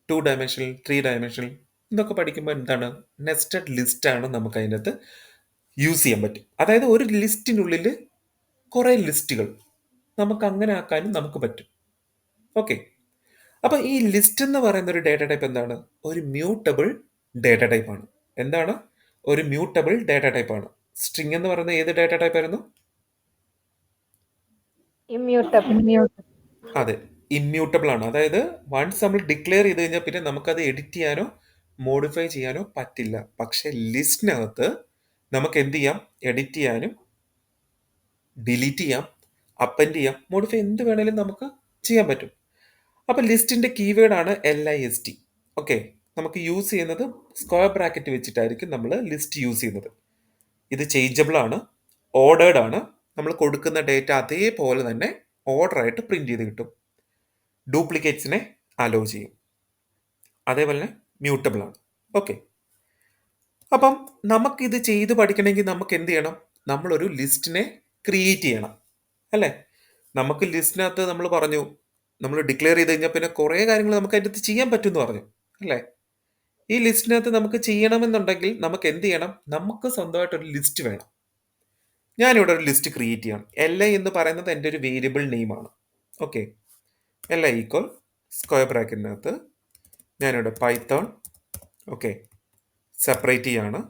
2 ഡയമെൻഷണൽ 3 ഡയമെൻഷണൽ ഇതൊക്കെ പഠിക്കുമ്പോൾ എന്താണ് നെസ്റ്റഡ് ലിസ്റ്റ് ആണ് നമുക്ക് അതിനകത്ത് യൂസ് ചെയ്യാൻ പറ്റും. അതായത് ഒരു ലിസ്റ്റിനുള്ളിൽ കുറേ ലിസ്റ്റുകൾ നമുക്ക് അങ്ങനെ ആക്കാനും നമുക്ക് പറ്റും. ഓക്കെ. അപ്പൊ ഈ ലിസ്റ്റ് എന്ന് പറയുന്ന ഒരു ഡേറ്റ ടൈപ്പ് എന്താണ് ഒരു മ്യൂട്ടബിൾ ഡേറ്റ ടൈപ്പാണ്. എന്താണ് ഒരു മ്യൂട്ടബിൾ ഡേറ്റ ടൈപ്പാണ്. സ്ട്രിങ് എന്ന് പറയുന്ന ഏത് ഡേറ്റ ടൈപ്പ് ആയിരുന്നു? അതെ, ഇമ്മ്യൂട്ടബിൾ ആണ്. അതായത് വൺസ് നമ്മൾ ഡിക്ലെയർ ചെയ്ത് കഴിഞ്ഞാൽ പിന്നെ നമുക്കത് എഡിറ്റ് ചെയ്യാനോ മോഡിഫൈ ചെയ്യാനോ പറ്റില്ല. പക്ഷെ ലിസ്റ്റിനകത്ത് നമുക്ക് എന്ത് ചെയ്യാം എഡിറ്റ് ചെയ്യാനും ഡിലീറ്റ് ചെയ്യാം, അപ്പൻഡ് ചെയ്യാം, മോഡിഫൈ എന്ത് വേണേലും നമുക്ക് ചെയ്യാൻ പറ്റും. അപ്പൊ ലിസ്റ്റിന്റെ കീവേഡ് ആണ് LIST. ഓക്കെ. നമുക്ക് യൂസ് ചെയ്യുന്നത് സ്ക്വയർ ബ്രാക്കറ്റ് വെച്ചിട്ടായിരിക്കും നമ്മൾ ലിസ്റ്റ് യൂസ് ചെയ്യുന്നത്. ഇത് ചേഞ്ചബിൾ ആണ്, ഓർഡേർഡ് ആണ്. നമ്മൾ കൊടുക്കുന്ന ഡേറ്റ അതേപോലെ തന്നെ ഓർഡർ ആയിട്ട് പ്രിന്റ് ചെയ്ത് കിട്ടും. ഡ്യൂപ്ലിക്കേറ്റ്സിനെ അലോ ചെയ്യും. അതേപോലെ തന്നെ മ്യൂട്ടബിൾ ആണ്. ഓക്കെ. അപ്പം നമുക്കിത് ചെയ്ത് പഠിക്കണമെങ്കിൽ നമുക്ക് എന്ത് ചെയ്യണം നമ്മളൊരു ലിസ്റ്റിനെ ക്രിയേറ്റ് ചെയ്യണം അല്ലേ. നമുക്ക് ലിസ്റ്റിനകത്ത് നമ്മൾ പറഞ്ഞു നമ്മൾ ഡിക്ലെയർ ചെയ്ത് കഴിഞ്ഞാൽ പിന്നെ കുറേ കാര്യങ്ങൾ നമുക്ക് അതിൻ്റെ അകത്ത് ചെയ്യാൻ പറ്റുമെന്ന് പറഞ്ഞു അല്ലേ? ഈ ലിസ്റ്റിനകത്ത് നമുക്ക് ചെയ്യണമെന്നുണ്ടെങ്കിൽ നമുക്ക് എന്ത് ചെയ്യണം? നമുക്ക് സ്വന്തമായിട്ടൊരു ലിസ്റ്റ് വേണം. ഞാനിവിടെ ഒരു ലിസ്റ്റ് ക്രിയേറ്റ് ചെയ്യണം. LI എന്ന് പറയുന്നത് എൻ്റെ ഒരു വേരിയബിൾ നെയിമാണ്. ഓക്കെ, LI ഈക്വൽ സ്ക്വയർ ബ്രാക്കറ്റിനകത്ത് ഞാനിവിടെ പൈത്തോൺ ഓക്കെ സെപ്പറേറ്റ് ചെയ്യാണ്.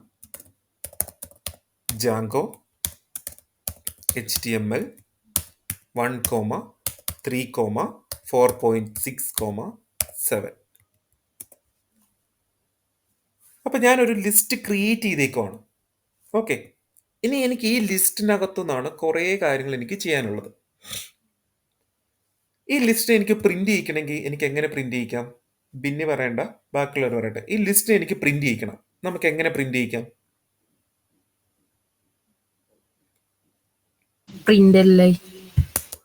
ജാങ്കോ HTML 1, 3, 4.6, 7. അപ്പം ഞാനൊരു ലിസ്റ്റ് ക്രിയേറ്റ് ചെയ്തേക്കുവാണ്. ഓക്കെ, ഇനി എനിക്ക് ഈ ലിസ്റ്റിനകത്തു നിന്നാണ് കുറേ കാര്യങ്ങൾ എനിക്ക് ചെയ്യാനുള്ളത്. ഈ ലിസ്റ്റ് എനിക്ക് പ്രിന്റ് ചെയ്യിക്കണമെങ്കിൽ എനിക്ക് എങ്ങനെ പ്രിന്റ് ചെയ്യിക്കാം? ബിന്നി പറയണ്ട, ബാക്കിയുള്ളവർ പറയട്ടെ. ഈ ലിസ്റ്റ് എനിക്ക് പ്രിന്റ് ചെയ്യിക്കണം. നമുക്ക് എങ്ങനെ പ്രിന്റ് ചെയ്യിക്കാം? Print LI.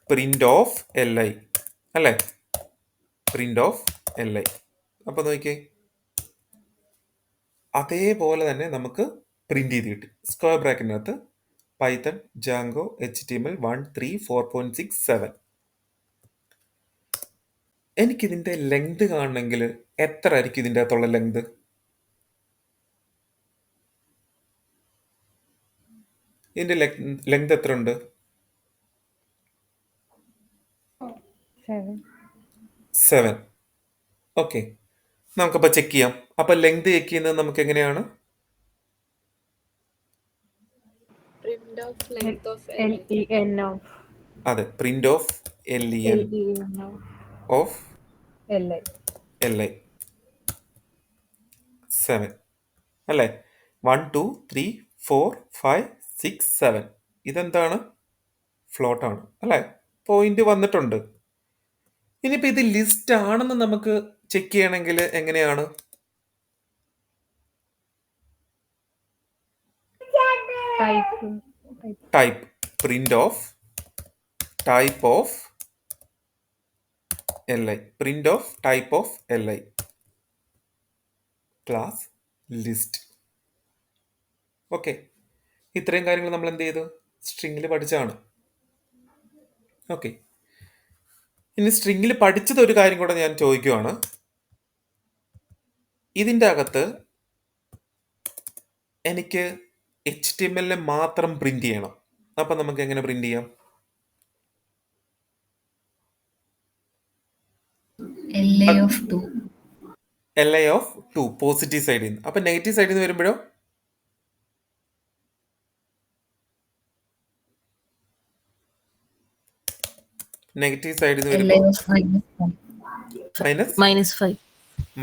Print of LI അല്ലേ? Print of LI. അപ്പോൾ നോക്കിയേ, അതേപോലെ തന്നെ നമുക്ക് പ്രിന്റ് ചെയ്ത് കിട്ടി. സ്ക്വയർ ബ്രാക്കറ്റിനകത്ത് പൈത്തൺ ജാങ്കോ HTML 1, 3, 4.6, 7. എനിക്കിതിൻ്റെ ലെങ്ത് കാണണമെങ്കിൽ എത്ര ആയിരിക്കും ഇതിൻ്റെ അകത്തുള്ള ലെങ്ത്? ഇതിൻ്റെ ലെങ്ത് എത്ര ഉണ്ട്? 7. ഓക്കെ, നമുക്കപ്പോൾ ചെക്ക് ചെയ്യാം. അപ്പോൾ ലെങ്ത് ചെക്ക് ചെയ്യുന്നത് നമുക്ക് എങ്ങനെയാണ്? അതെ, print of LEN of LI 7 അല്ലേ? 1, 2, 3, 4, 5, 6, 7. ഇതെന്താണ്? ഫ്ലോട്ടാണ് അല്ലേ? പോയിന്റ് വന്നിട്ടുണ്ട്. ഇനിയിപ്പോൾ ഇത് ലിസ്റ്റ് ആണെന്ന് നമുക്ക് ചെക്ക് ചെയ്യണമെങ്കിൽ എങ്ങനെയാണ്? Type print of type of LI, print of type of LI class list. Okay, ഇത്രയും കാര്യങ്ങൾ നമ്മൾ എന്ത് ചെയ്തു? സ്ട്രിങ്ങിൽ പഠിച്ചാണ്. ഓക്കെ, ഇനി സ്ട്രിങ്ങിൽ പഠിച്ചത് ഒരു കാര്യം കൂടെ ഞാൻ ചോദിക്കുവാണ്. ഇതിൻ്റെ അകത്ത് എനിക്ക് HTML മാത്രം പ്രിന്റ് ചെയ്യണം. അപ്പം നമുക്ക് എങ്ങനെ പ്രിന്റ് ചെയ്യാം? LI of 2. LI of 2 positive സൈഡിൽ നിന്ന്. അപ്പം നെഗറ്റീവ് സൈഡിൽ നിന്ന് വരുമ്പോഴോ? നെഗറ്റീവ് സൈഡിൽ നിന്ന് LI വരുമ്പോൾ of -5.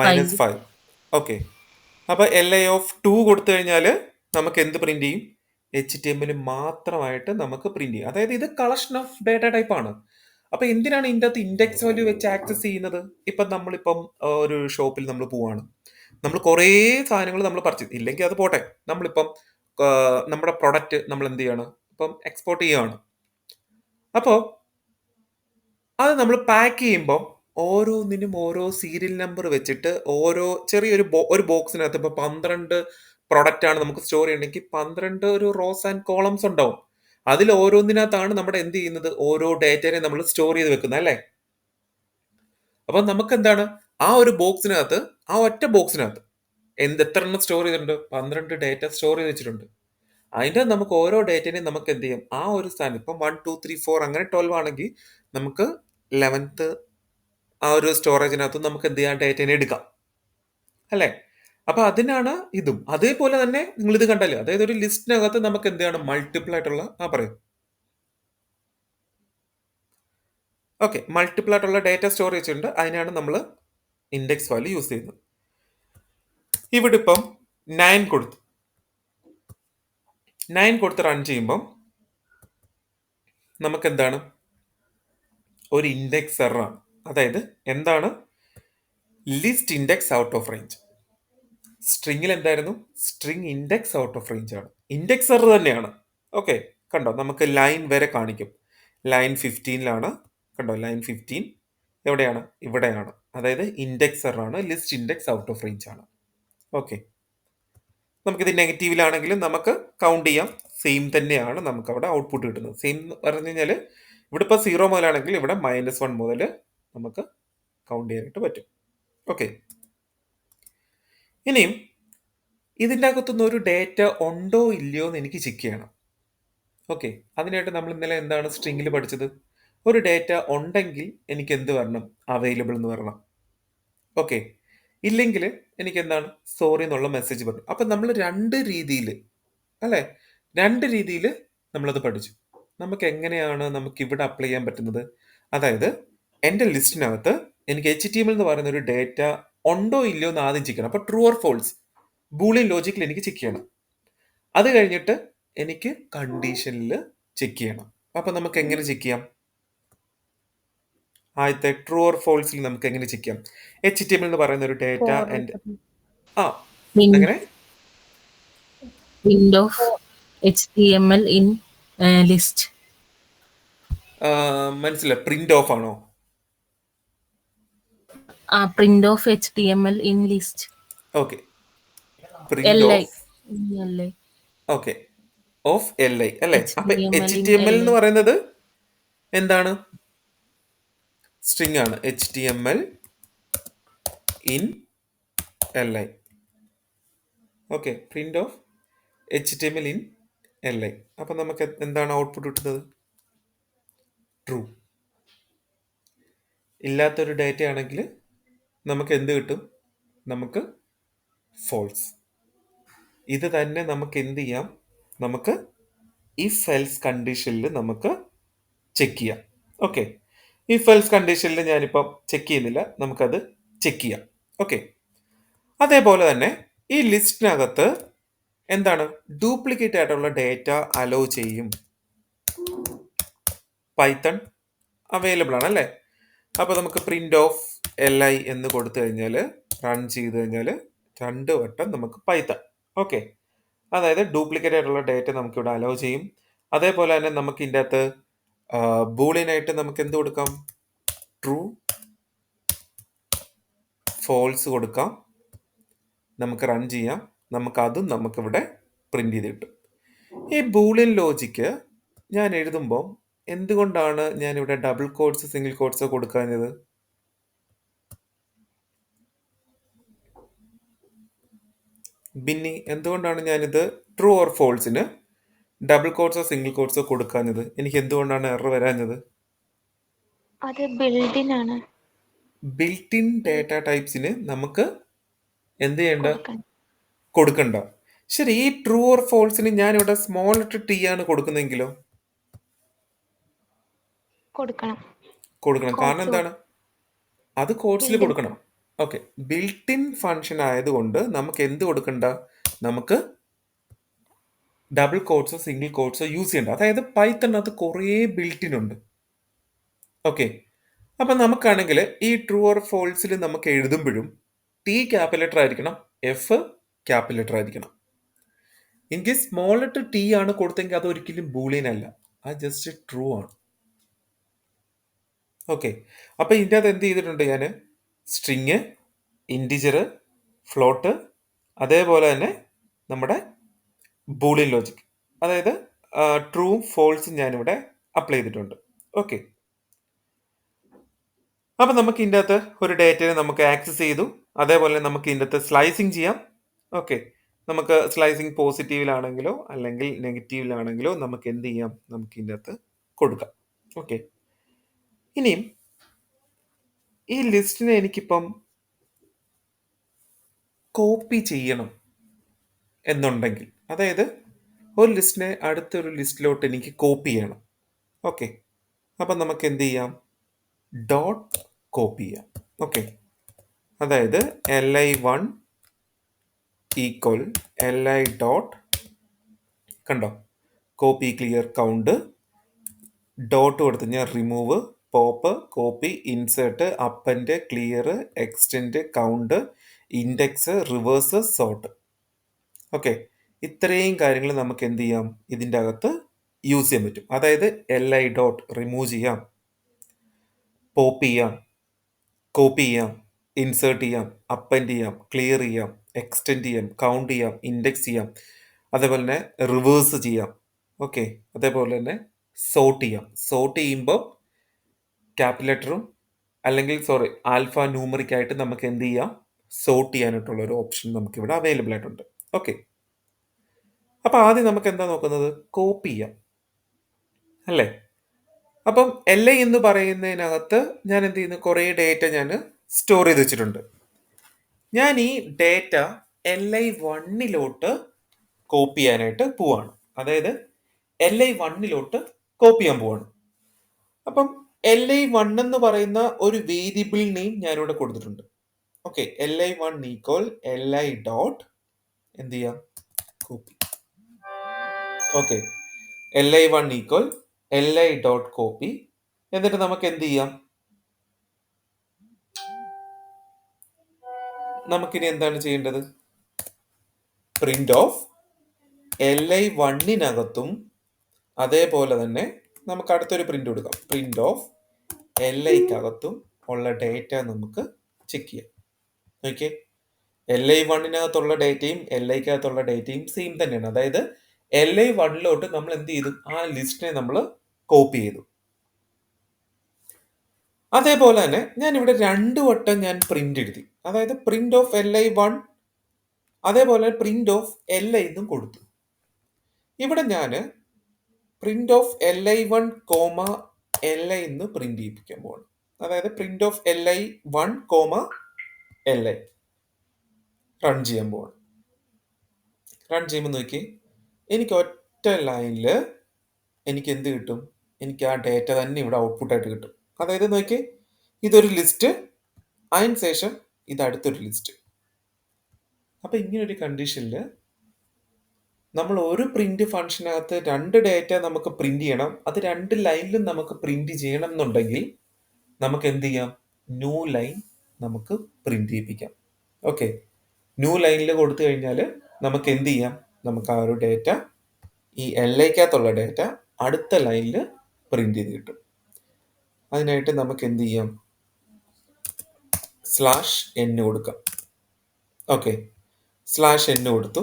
-5. ഓക്കെ, അപ്പോൾ LI ഓഫ് 2 കൊടുത്തു കഴിഞ്ഞാൽ നമുക്ക് എന്ത് പ്രിന്റ് ചെയ്യും? HTML മാത്രമായിട്ട് നമുക്ക് പ്രിന്റ് ചെയ്യും. അതായത് ഇത് കളക്ഷൻ ഓഫ് ഡേറ്റ ടൈപ്പ് ആണ്. അപ്പോൾ എന്തിനാണ് ഇതിൻ്റെ അകത്ത് ഇൻഡെക്സ് വാല്യൂ വെച്ച് ആക്സസ് ചെയ്യുന്നത്? ഇപ്പം നമ്മളിപ്പം ഒരു ഷോപ്പിൽ നമ്മൾ പോവാണ്, നമ്മൾ കുറേ സാധനങ്ങൾ നമ്മൾ പർച്ചേസ്, ഇല്ലെങ്കിൽ അത് പോട്ടെ, നമ്മളിപ്പം നമ്മുടെ പ്രൊഡക്റ്റ് നമ്മൾ എന്ത് ചെയ്യാണ്? ഇപ്പം എക്സ്പോർട്ട് ചെയ്യുകയാണ്. അപ്പോൾ അത് നമ്മൾ പാക്ക് ചെയ്യുമ്പോൾ ഓരോന്നിനും ഓരോ സീരിയൽ നമ്പർ വെച്ചിട്ട് ഓരോ ചെറിയൊരു ഒരു ബോക്സിനകത്ത് ഇപ്പോൾ 12 പ്രൊഡക്റ്റ് ആണ് നമുക്ക് സ്റ്റോർ ചെയ്യണമെങ്കിൽ 12 ഒരു റോസ് ആൻഡ് കോളംസ് ഉണ്ടാവും. അതിൽ ഓരോന്നിനകത്താണ് നമ്മുടെ എന്ത് ചെയ്യുന്നത്? ഓരോ ഡേറ്റയെ നമ്മൾ സ്റ്റോർ ചെയ്ത് വെക്കുന്നത് അല്ലേ? അപ്പം നമുക്ക് എന്താണ്? ആ ഒരു ബോക്സിനകത്ത്, ആ ഒറ്റ ബോക്സിനകത്ത് എത്ര എണ്ണം സ്റ്റോർ ചെയ്തിട്ടുണ്ട്? 12 ഡേറ്റ സ്റ്റോർ ചെയ്ത് വെച്ചിട്ടുണ്ട്. അതിൻ്റെ നമുക്ക് ഓരോ ഡേറ്റനെയും നമുക്ക് എന്ത് ചെയ്യും? ആ ഒരു സ്ഥാനം ഇപ്പം 1, 2, 3, 4 അങ്ങനെ 12 ആണെങ്കിൽ നമുക്ക് 11th ആ ഒരു സ്റ്റോറേജിനകത്ത് നമുക്ക് എന്ത് ചെയ്യാം? ഡേറ്റനെ എടുക്കാം അല്ലേ? അപ്പം അതിനാണ് ഇതും. അതേപോലെ തന്നെ നിങ്ങളിത് കണ്ടല്ലോ, അതായത് ഒരു ലിസ്റ്റിനകത്ത് നമുക്ക് എന്ത് ചെയ്യണം? മൾട്ടിപ്പിൾ ആയിട്ടുള്ള പറയും ഓക്കെ, മൾട്ടിപ്പിൾ ആയിട്ടുള്ള ഡേറ്റ സ്റ്റോർ ചെയ്തിട്ടുണ്ട്. അതിനാണ് നമ്മൾ ഇൻഡെക്സ് വാല്യൂ യൂസ് ചെയ്യുന്നത്. ഇവിടെ ഇപ്പം 9 കൊടുത്തു. 9 കൊടുത്ത് റൺ ചെയ്യുമ്പം നമുക്ക് എന്താണ്? ഒരു ഇൻഡെക്സ് എററാണ്. അതായത് എന്താണ്? List index out of range. സ്ട്രിങ്ങിൽ എന്തായിരുന്നു? String index out of range ആണ്. ഇൻഡെക്സ് എറർ തന്നെയാണ്. ഓക്കെ, കണ്ടോ, നമുക്ക് ലൈൻ വരെ കാണിക്കും. ലൈൻ 15ലാണ്. കണ്ടോ, ലൈൻ 15 എവിടെയാണ്? ഇവിടെയാണ്. അതായത് ഇൻഡെക്സ് എറർ ആണ്, list index out of range ആണ്. ഓക്കെ, നമുക്കിത് നെഗറ്റീവിലാണെങ്കിലും നമുക്ക് കൗണ്ട് ചെയ്യാം. സെയിം തന്നെയാണ് നമുക്ക് അവിടെ ഔട്ട്പുട്ട് കിട്ടുന്നത്. സെയിം പറഞ്ഞു കഴിഞ്ഞാൽ ഇവിടെ ഇപ്പോൾ 0 മുതലാണെങ്കിൽ ഇവിടെ -1 മുതൽ നമുക്ക് കൗണ്ട് ചെയ്യാനായിട്ട് പറ്റും. ഓക്കെ, ഇനിയും ഇതിൻ്റെ അകത്തുനിന്ന് ഒരു ഡേറ്റ ഉണ്ടോ ഇല്ലയോ എന്ന് എനിക്ക് ചെക്ക് ചെയ്യണം. ഓക്കെ, അതിനായിട്ട് നമ്മൾ ഇന്നലെ എന്താണ് സ്ട്രിങ്ങിൽ പഠിച്ചത്? ഒരു ഡേറ്റ ഉണ്ടെങ്കിൽ എനിക്ക് എന്ത് വരണം? അവൈലബിൾ എന്ന് വരണം. ഓക്കെ, ഇല്ലെങ്കിൽ എനിക്ക് എന്താണ് സോറി എന്നുള്ള മെസ്സേജ് പറഞ്ഞു. അപ്പം നമ്മൾ രണ്ട് രീതിയിൽ അല്ലേ, രണ്ട് രീതിയിൽ നമ്മളത് പഠിച്ചു. നമുക്ക് എങ്ങനെയാണ് നമുക്ക് ഇവിടെ അപ്ലൈ ചെയ്യാൻ പറ്റുന്നത്? അതായത് എൻ്റെ ലിസ്റ്റിനകത്ത് എനിക്ക് HTML എന്ന് പറയുന്ന ഒരു ഡേറ്റ ഉണ്ടോ ഇല്ലയോ എന്ന് ആദ്യം ചെക്ക് ചെയ്യണം. അപ്പോൾ ട്രൂ ഓർ ഫോൾസ് ബൂളിയൻ ലോജിക്കിൽ എനിക്ക് ചെക്ക് ചെയ്യണം. അത് കഴിഞ്ഞിട്ട് എനിക്ക് കണ്ടീഷനിൽ ചെക്ക് ചെയ്യണം. അപ്പം നമുക്ക് എങ്ങനെ ചെക്ക് ചെയ്യാം? ആദ്യത്തെ ട്രൂ ഓർ ഫോൾസിൽ നമുക്ക് എങ്ങനെ ചെക്ക് ചെയ്യാം? HTML എന്ന് പറയുന്ന ഒരു ഡേറ്റ എൻ്റെ എങ്ങനെ Print of HTML in list. മനസ്സിലായി, പ്രിന്റ് ഓഫ് ആണോ? Print of HTML in list. Okay, print LI. Of LI. Okay of LI അല്ലേ? അപ്പൊ HTML in HTML എന്ന് LI. പറയുന്നത് എന്താണ്? സ്ട്രിങ് ആണ്. HTML in LI. Okay, print of HTML in LI. അപ്പൊ നമുക്ക് എന്താണ് ഔട്ട്പുട്ട് കിട്ടുന്നത്? ട്രൂ. ഇല്ലാത്തൊരു ഡേറ്റ ആണെങ്കിൽ നമുക്ക് എന്ത് കിട്ടും? നമുക്ക് ഫോൾസ്. ഇത് തന്നെ നമുക്ക് എന്ത് ചെയ്യാം? നമുക്ക് ഇഫ് എൽസ് കണ്ടീഷനിൽ നമുക്ക് ചെക്ക് ചെയ്യാം. ഓക്കെ, ഇഫ് എൽസ് കണ്ടീഷനിൽ ഞാനിപ്പം ചെക്ക് ചെയ്യുന്നില്ല, നമുക്കത് ചെക്ക് ചെയ്യാം. ഓക്കെ, അതേപോലെ തന്നെ ഈ ലിസ്റ്റിനകത്ത് എന്താണ് ഡ്യൂപ്ലിക്കേറ്റ് ആയിട്ടുള്ള ഡേറ്റ അലോ ചെയ്യും. പൈത്തൺ അവൈലബിൾ ആണ് അല്ലേ? അപ്പോൾ നമുക്ക് പ്രിന്റ് ഓഫ് LI എന്ന് കൊടുത്തു കഴിഞ്ഞാൽ റൺ ചെയ്ത് കഴിഞ്ഞാൽ 2 വട്ടം നമുക്ക് പൈത്തൺ. ഓക്കെ, അതായത് ഡ്യൂപ്ലിക്കേറ്റ് ആയിട്ടുള്ള ഡേറ്റ നമുക്കിവിടെ അലോ ചെയ്യും. അതേപോലെ തന്നെ നമുക്ക് ഇതിൻ്റെ അകത്ത് ബൂളിയനായിട്ട് നമുക്ക് എന്ത് കൊടുക്കാം? ട്രൂ ഫോൾസ് കൊടുക്കാം. നമുക്ക് റൺ ചെയ്യാം. നമുക്കതും നമുക്കിവിടെ പ്രിന്റ് ചെയ്ത് കിട്ടും. ഈ ബൂളിയൻ ലോജിക്ക് ഞാൻ എഴുതുമ്പോൾ എന്തുകൊണ്ടാണ് ഞാനിവിടെ ഡബിൾ കോഡ്സ് സിംഗിൾ കോഡ്സ് കൊടുക്കാഞ്ഞത്? ബിന്നി, എന്തുകൊണ്ടാണ് ഞാനിത് ട്രൂ ഓർ ഫോൾസിന് ഡബിൾ കോഡ്സോ സിംഗിൾ കോഡ്സോ കൊടുക്കാഞ്ഞത്? എനിക്ക് എന്തുകൊണ്ടാണ് എറർ വരാഞ്ഞത്? അത് ബിൽഡിൻ ആണ്. ബിൽറ്റ് ഇൻ ഡേറ്റ ടൈപ്സിന് നമുക്ക് എന്ത് ചെയ്യണ്ട? കൊടുക്കണം. കൊടുക്കണ്ട. ശരി, ഈ ട്രൂ ഓർ ഫോൾസിന് ഞാനിവിടെ സ്മോൾ ലെറ്റർ T ആണ് കൊടുക്കുന്നതെങ്കിലോ? കൊടുക്കണം. കൊടുക്കണം. കാരണം Quotes എന്താണ്? അത് കോഡ്സിൽ built-in. കൊടുക്കണം. ഓക്കെ, ബിൽറ്റ് ഇൻ ഫംഗ്ഷൻ ആയതുകൊണ്ട് നമുക്ക് എന്ത് കൊടുക്കണ്ട? നമുക്ക് ഡബിൾ കോഡ്സോ സിംഗിൾ കോഡ്സോ യൂസ് ചെയ്യണ്ട. അതായത് പൈത്തണിനകത്ത് കുറേ ബിൽറ്റ് ഇൻ ഉണ്ട്. ഓക്കെ, അപ്പം നമുക്കാണെങ്കിൽ ഈ ട്രൂ ഓർ ഫോൾസിൽ നമുക്ക് എഴുതുമ്പോഴും T ക്യാപിറ്റൽ ആയിരിക്കണം, F ക്യാപിറ്റൽ ആയിരിക്കണം. In case small letter T ആണ് കൊടുത്തെങ്കിൽ അത് ഒരിക്കലും ബൂളിയൻ അല്ല, അത് ജസ്റ്റ് ട്രൂ ആണ്. ഓക്കെ, അപ്പം ഇതിൻ്റെ അകത്ത് എന്ത് ചെയ്തിട്ടുണ്ട് ഞാൻ? സ്ട്രിങ്, ഇൻറ്റിജർ, ഫ്ലോട്ട്, അതേപോലെ തന്നെ നമ്മുടെ ബൂളിയൻ ലോജിക്, അതായത് ട്രൂ ഫോൾസ് ഞാനിവിടെ അപ്ലൈ ചെയ്തിട്ടുണ്ട്. ഓക്കെ, അപ്പം നമുക്ക് ഇതിൻ്റെ അകത്ത് ഒരു ഡേറ്റയെ നമുക്ക് ആക്സസ് ചെയ്തു. അതേപോലെ നമുക്ക് ഇതിൻ്റെ അകത്ത് സ്ലൈസിങ് ചെയ്യാം. ഓക്കെ, നമുക്ക് സ്ലൈസിങ് പോസിറ്റീവിലാണെങ്കിലോ അല്ലെങ്കിൽ നെഗറ്റീവിലാണെങ്കിലോ നമുക്ക് എന്ത് ചെയ്യാം? നമുക്ക് ഇതിൻ്റെ അകത്ത് കൊടുക്കാം. ഓക്കെ, ഇനിയും ഈ ലിസ്റ്റിനെ എനിക്കിപ്പം കോപ്പി ചെയ്യണം എന്നുണ്ടെങ്കിൽ, അതായത് ഒരു ലിസ്റ്റിനെ അടുത്തൊരു ലിസ്റ്റിലോട്ട് എനിക്ക് കോപ്പി ചെയ്യണം. ഓക്കെ, അപ്പം നമുക്ക് എന്ത് ചെയ്യാം? ഡോട്ട് കോപ്പി ചെയ്യാം. ഓക്കെ, അതായത് LI1 ഈക്വൽ LI ഡോട്ട്, കണ്ടോ, കോപ്പി ക്ലിയർ കൗണ്ട്, ഡോട്ട് കൊടുത്തു കഴിഞ്ഞാൽ remove, pop, copy, insert, append, clear, extend, count, index, reverse, sort. Okay, ഇത്രയും കാര്യങ്ങൾ നമുക്ക് എന്ത് ചെയ്യാം? ഇതിൻ്റെ അകത്ത് യൂസ് ചെയ്യാൻ പറ്റും. അതായത് LI ഡോട്ട് റിമൂവ് ചെയ്യാം, പോപ്പ് ചെയ്യാം, കോപ്പി ചെയ്യാം, ഇൻസേർട്ട് ചെയ്യാം, അപ്പൻഡ് ചെയ്യാം, ക്ലിയർ ചെയ്യാം, എക്സ്റ്റെൻഡ് ചെയ്യാം, കൗണ്ട് ചെയ്യാം, ഇൻഡെക്സ് ചെയ്യാം, അതേപോലെ തന്നെ റിവേഴ്സ് ചെയ്യാം. ഓക്കെ, അതേപോലെ തന്നെ സോർട്ട് ചെയ്യാം. സോർട്ട് ചെയ്യുമ്പോൾ ക്യാപിറ്റൽ ലെറ്ററും അല്ലെങ്കിൽ ആൽഫ ന്യൂമറിക് ആയിട്ട് നമുക്ക് എന്ത് ചെയ്യാം, സോർട്ട് ചെയ്യാനായിട്ടുള്ള ഒരു ഓപ്ഷൻ നമുക്ക് ഇവിടെ അവൈലബിൾ ആയിട്ടുണ്ട്. ഓക്കെ, അപ്പൊ ആദ്യം നമുക്ക് എന്താ നോക്കുന്നത്, കോപ്പി ചെയ്യാം അല്ലേ. അപ്പം LI എന്ന് പറയുന്നതിനകത്ത് ഞാൻ എന്ത് ചെയ്യുന്നു, കുറേ ഡേറ്റ ഞാൻ സ്റ്റോർ ചെയ്ത് വെച്ചിട്ടുണ്ട്. ഞാൻ ഈ ഡേറ്റ LI1 കോപ്പി ചെയ്യാനായിട്ട് പോവാണ്. അതായത് LI1 കോപ്പി ചെയ്യാൻ പോവാണ്. അപ്പം LI1 എന്ന് പറയുന്ന ഒരു വേരിയബിൾ നെയിം ഞാനിവിടെ കൊടുത്തിട്ടുണ്ട്. Okay, LI1 equal LI dot എന്ത് ചെയ്യാം, copy. Okay, LI1 equal LI dot copy. എന്നിട്ട് നമുക്ക് എന്ത് ചെയ്യാം, നമുക്കിനി എന്താണ് ചെയ്യേണ്ടത്, പ്രിന്റ് ഓഫ് LI1 അതേപോലെ തന്നെ നമുക്ക് അടുത്തൊരു പ്രിന്റ് കൊടുക്കാം, പ്രിന്റ് ഓഫ് LIക്കകത്തും ഉള്ള ഡേറ്റ നമുക്ക് ചെക്ക് ചെയ്യാം. ഓക്കെ, LI1 ഡേറ്റയും LIക്കകത്തുള്ള ഡേറ്റയും സെയിം തന്നെയാണ്. അതായത് LI1 നമ്മൾ എന്ത് ചെയ്തു, ആ ലിസ്റ്റിനെ നമ്മൾ കോപ്പി ചെയ്തു. അതേപോലെ തന്നെ ഞാൻ ഇവിടെ 2 വട്ടം ഞാൻ പ്രിന്റ് എഴുതി. അതായത് പ്രിന്റ് ഓഫ് LI1 അതേപോലെ പ്രിന്റ് ഓഫ് LI എന്നും കൊടുത്തു. ഇവിടെ ഞാൻ പ്രിന്റ് ഓഫ് LI1 LI എന്ന് പ്രിന്റ് ചെയ്യിപ്പിക്കാൻ പോവാണ്. അതായത് print of LI1 LI run ചെയ്യാൻ പോവാണ്. റൺ ചെയ്യുമ്പോൾ നോക്കി, എനിക്ക് ഒറ്റ ലൈനിൽ എനിക്ക് എന്ത് കിട്ടും, എനിക്ക് ആ ഡേറ്റ തന്നെ ഇവിടെ ഔട്ട്പുട്ടായിട്ട് കിട്ടും. അതായത് നോക്കി, ഇതൊരു ലിസ്റ്റ്, അതിന് ശേഷം ഇത് അടുത്തൊരു ലിസ്റ്റ്. അപ്പം ഇങ്ങനൊരു കണ്ടീഷനിൽ നമ്മൾ ഒരു പ്രിന്റ് ഫംഗ്ഷനകത്ത് 2 ഡേറ്റ നമുക്ക് പ്രിന്റ് ചെയ്യണം, അത് 2 ലൈനിലും നമുക്ക് പ്രിന്റ് ചെയ്യണം എന്നുണ്ടെങ്കിൽ നമുക്ക് എന്ത് ചെയ്യാം, ന്യൂ ലൈൻ നമുക്ക് പ്രിന്റ് ചെയ്യിപ്പിക്കാം. ഓക്കെ, ന്യൂ ലൈനിൽ കൊടുത്തു കഴിഞ്ഞാൽ നമുക്ക് എന്ത് ചെയ്യാം, നമുക്ക് ആ ഒരു ഡേറ്റ, ഈ LIക്കകത്തുള്ള ഡേറ്റ അടുത്ത ലൈനിൽ പ്രിന്റ് ചെയ്ത് കിട്ടും. അതിനായിട്ട് നമുക്ക് എന്ത് ചെയ്യാം, /n കൊടുക്കാം. ഓക്കെ, /n കൊടുത്തു.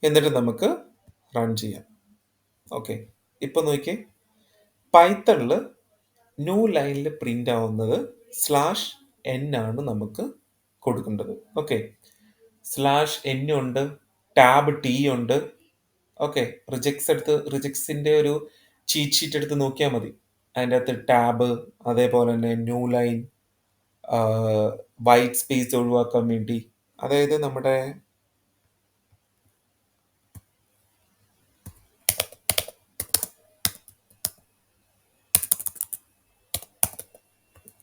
എന്നിട്ട് നമുക്ക് റൺ ചെയ്യാം. ഓക്കെ, ഇപ്പൊ നോക്കിയേ, പൈത്തണിൽ ന്യൂ ലൈനിൽ പ്രിന്റ് ആവുന്നത് /n ആണ് നമുക്ക് കൊടുക്കേണ്ടത്. ഓക്കെ, /n ഉണ്ട്, ടാബ് T ഉണ്ട്. ഓക്കെ, റിജക്ട്സിന്റെ ഒരു ചീറ്റ് ഷീറ്റ് എടുത്ത് നോക്കിയാൽ മതി. അതിൻ്റെ അകത്ത് ടാബ്, അതേപോലെ തന്നെ ന്യൂ ലൈൻ, വൈറ്റ് സ്പേസ് ഒഴിവാക്കാൻ വേണ്ടി, അതായത് നമ്മുടെ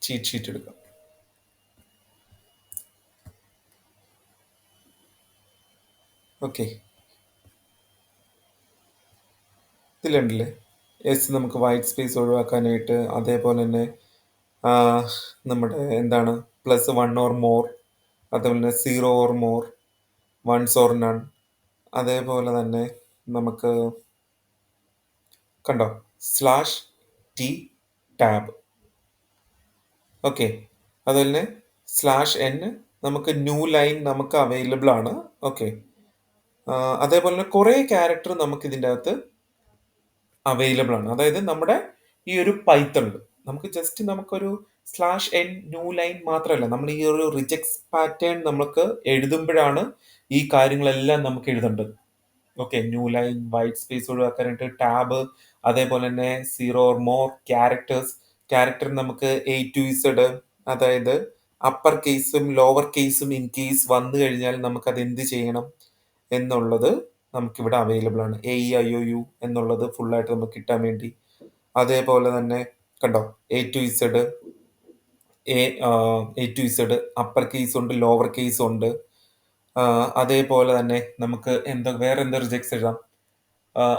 ചീറ്റ് ഷീറ്റ് എടുക്കാം. ഓക്കെ, ഇതിലുണ്ടല്ലേ നമുക്ക് വൈറ്റ് സ്പേസ് ഒഴിവാക്കാനായിട്ട്, അതേപോലെ തന്നെ നമ്മുടെ എന്താണ് +1 ഓർ മോർ, അതേപോലെ തന്നെ 0 or more, 1s or none, അതേപോലെ തന്നെ നമുക്ക് കണ്ടോ /t ടാബ്. ഓക്കെ, അതുപോലെ തന്നെ /n നമുക്ക് ന്യൂ ലൈൻ നമുക്ക് അവൈലബിൾ ആണ്. ഓക്കെ, അതേപോലെ തന്നെ കുറേ ക്യാരക്ടർ നമുക്ക് ഇതിൻ്റെ അകത്ത് അവൈലബിൾ ആണ്. അതായത് നമ്മുടെ ഈ ഒരു പൈത്തണിൽ നമുക്ക് ജസ്റ്റ് നമുക്കൊരു /n ന്യൂ ലൈൻ മാത്രമല്ല, നമ്മൾ ഈ ഒരു റിജക്ട്സ് പാറ്റേൺ നമുക്ക് എഴുതുമ്പോഴാണ് ഈ കാര്യങ്ങളെല്ലാം നമുക്ക് എഴുതേണ്ടത്. Okay, new line, white space ഒഴിവാക്കാനായിട്ട് ടാബ്, അതേപോലെ തന്നെ 0 ഓർ മോർ, ക്യാരക്ടർ നമുക്ക് A to Z, അതായത് അപ്പർ കേസും ലോവർ കേസും ഇൻ കേസ് വന്നു കഴിഞ്ഞാൽ നമുക്കത് എന്ത് ചെയ്യണം എന്നുള്ളത് നമുക്കിവിടെ അവൈലബിൾ ആണ്. AEIOU എന്നുള്ളത് ഫുള്ളായിട്ട് നമുക്ക് കിട്ടാൻ വേണ്ടി. അതേപോലെ തന്നെ കണ്ടോ A to Z upper case ഉണ്ട്, ലോവർ കേസ് ഉണ്ട്. അതേപോലെ തന്നെ നമുക്ക് വേറെ എന്തോ റിജക്ട്സ് എഴുതാം,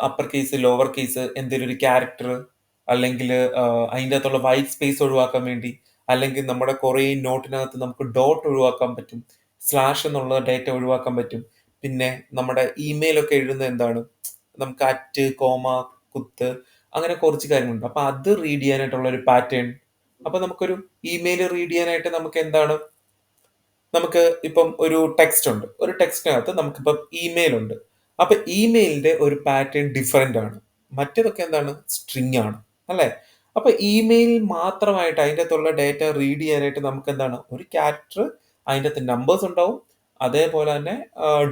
അപ്പർ കേസ്, ലോവർ കേസ്, എന്തെങ്കിലും ഒരു ക്യാരക്ടർ, അല്ലെങ്കിൽ അതിൻ്റെ അകത്തുള്ള വൈറ്റ് സ്പേസ് ഒഴിവാക്കാൻ വേണ്ടി, അല്ലെങ്കിൽ നമ്മുടെ കുറേ നോട്ടിനകത്ത് നമുക്ക് ഡോട്ട് ഒഴിവാക്കാൻ പറ്റും, എന്നുള്ള ഡേറ്റ ഒഴിവാക്കാൻ പറ്റും. പിന്നെ നമ്മുടെ ഇമെയിലൊക്കെ എഴുതുന്നത് എന്താണ്, നമുക്ക് @ കോമ കുത്ത്, അങ്ങനെ കുറച്ച് കാര്യങ്ങളുണ്ട്. അപ്പൊ അത് റീഡ് ചെയ്യാനായിട്ടുള്ള ഒരു പാറ്റേൺ. അപ്പൊ നമുക്കൊരു ഇമെയിൽ റീഡ് ചെയ്യാനായിട്ട് നമുക്ക് എന്താണ്, നമുക്ക് ഇപ്പം ഒരു ടെക്സ്റ്റ് ഉണ്ട്, ഒരു ടെക്സ്റ്റിനകത്ത് നമുക്കിപ്പം ഇമെയിൽ ഉണ്ട്. അപ്പൊ ഇമെയിലിന്റെ ഒരു പാറ്റേൺ ഡിഫറെന്റ് ആണ്. മറ്റേതൊക്കെ എന്താണ്, സ്ട്രിങ് ആണ് അല്ലെ. അപ്പൊ ഇമെയിൽ മാത്രമായിട്ട് അതിൻ്റെ അകത്തുള്ള ഡേറ്റ റീഡ് ചെയ്യാനായിട്ട് നമുക്ക് എന്താണ് ഒരു ക്യാരക്ടർ, അതിൻ്റെ അകത്ത് നമ്പേഴ്സ് ഉണ്ടാവും, അതേപോലെ തന്നെ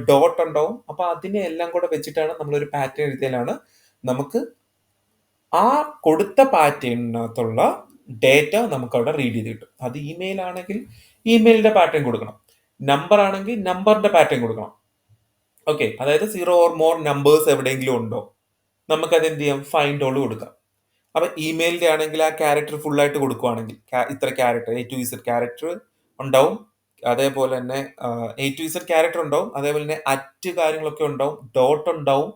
ഡോട്ട് ഉണ്ടാവും. അപ്പൊ അതിനെ എല്ലാം കൂടെ വെച്ചിട്ടാണ് നമ്മളൊരു പാറ്റേൺ എഴുതിയാലാണ് നമുക്ക് ആ കൊടുത്ത പാറ്റേണിനകത്തുള്ള ഡേറ്റ നമുക്ക് അവിടെ റീഡ് ചെയ്ത് കിട്ടും. അത് ഇമെയിൽ ആണെങ്കിൽ ഇമെയിലിന്റെ പാറ്റേൺ കൊടുക്കണം, നമ്പർ ആണെങ്കിൽ നമ്പറിന്റെ പാറ്റേൺ കൊടുക്കണം. ഓക്കെ, അതായത് 0 ഓർ മോർ നമ്പേഴ്സ് എവിടെയെങ്കിലും ഉണ്ടോ, നമുക്കത് എന്ത് ചെയ്യാം, ഫൈൻഡ് ഓൾ കൊടുക്കാം. അപ്പൊ ഇമെയിലിന്റെ ആണെങ്കിൽ ആ ക്യാരക്ടർ ഫുൾ ആയിട്ട് കൊടുക്കുവാണെങ്കിൽ ഇത്ര character A to Z character ഉണ്ടാവും, അതേപോലെ തന്നെ A to Z ക്യാരക്ടർ ഉണ്ടാവും, അതേപോലെ തന്നെ അറ്റ് കാര്യങ്ങളൊക്കെ ഉണ്ടാവും, ഡോട്ട് ഉണ്ടാവും.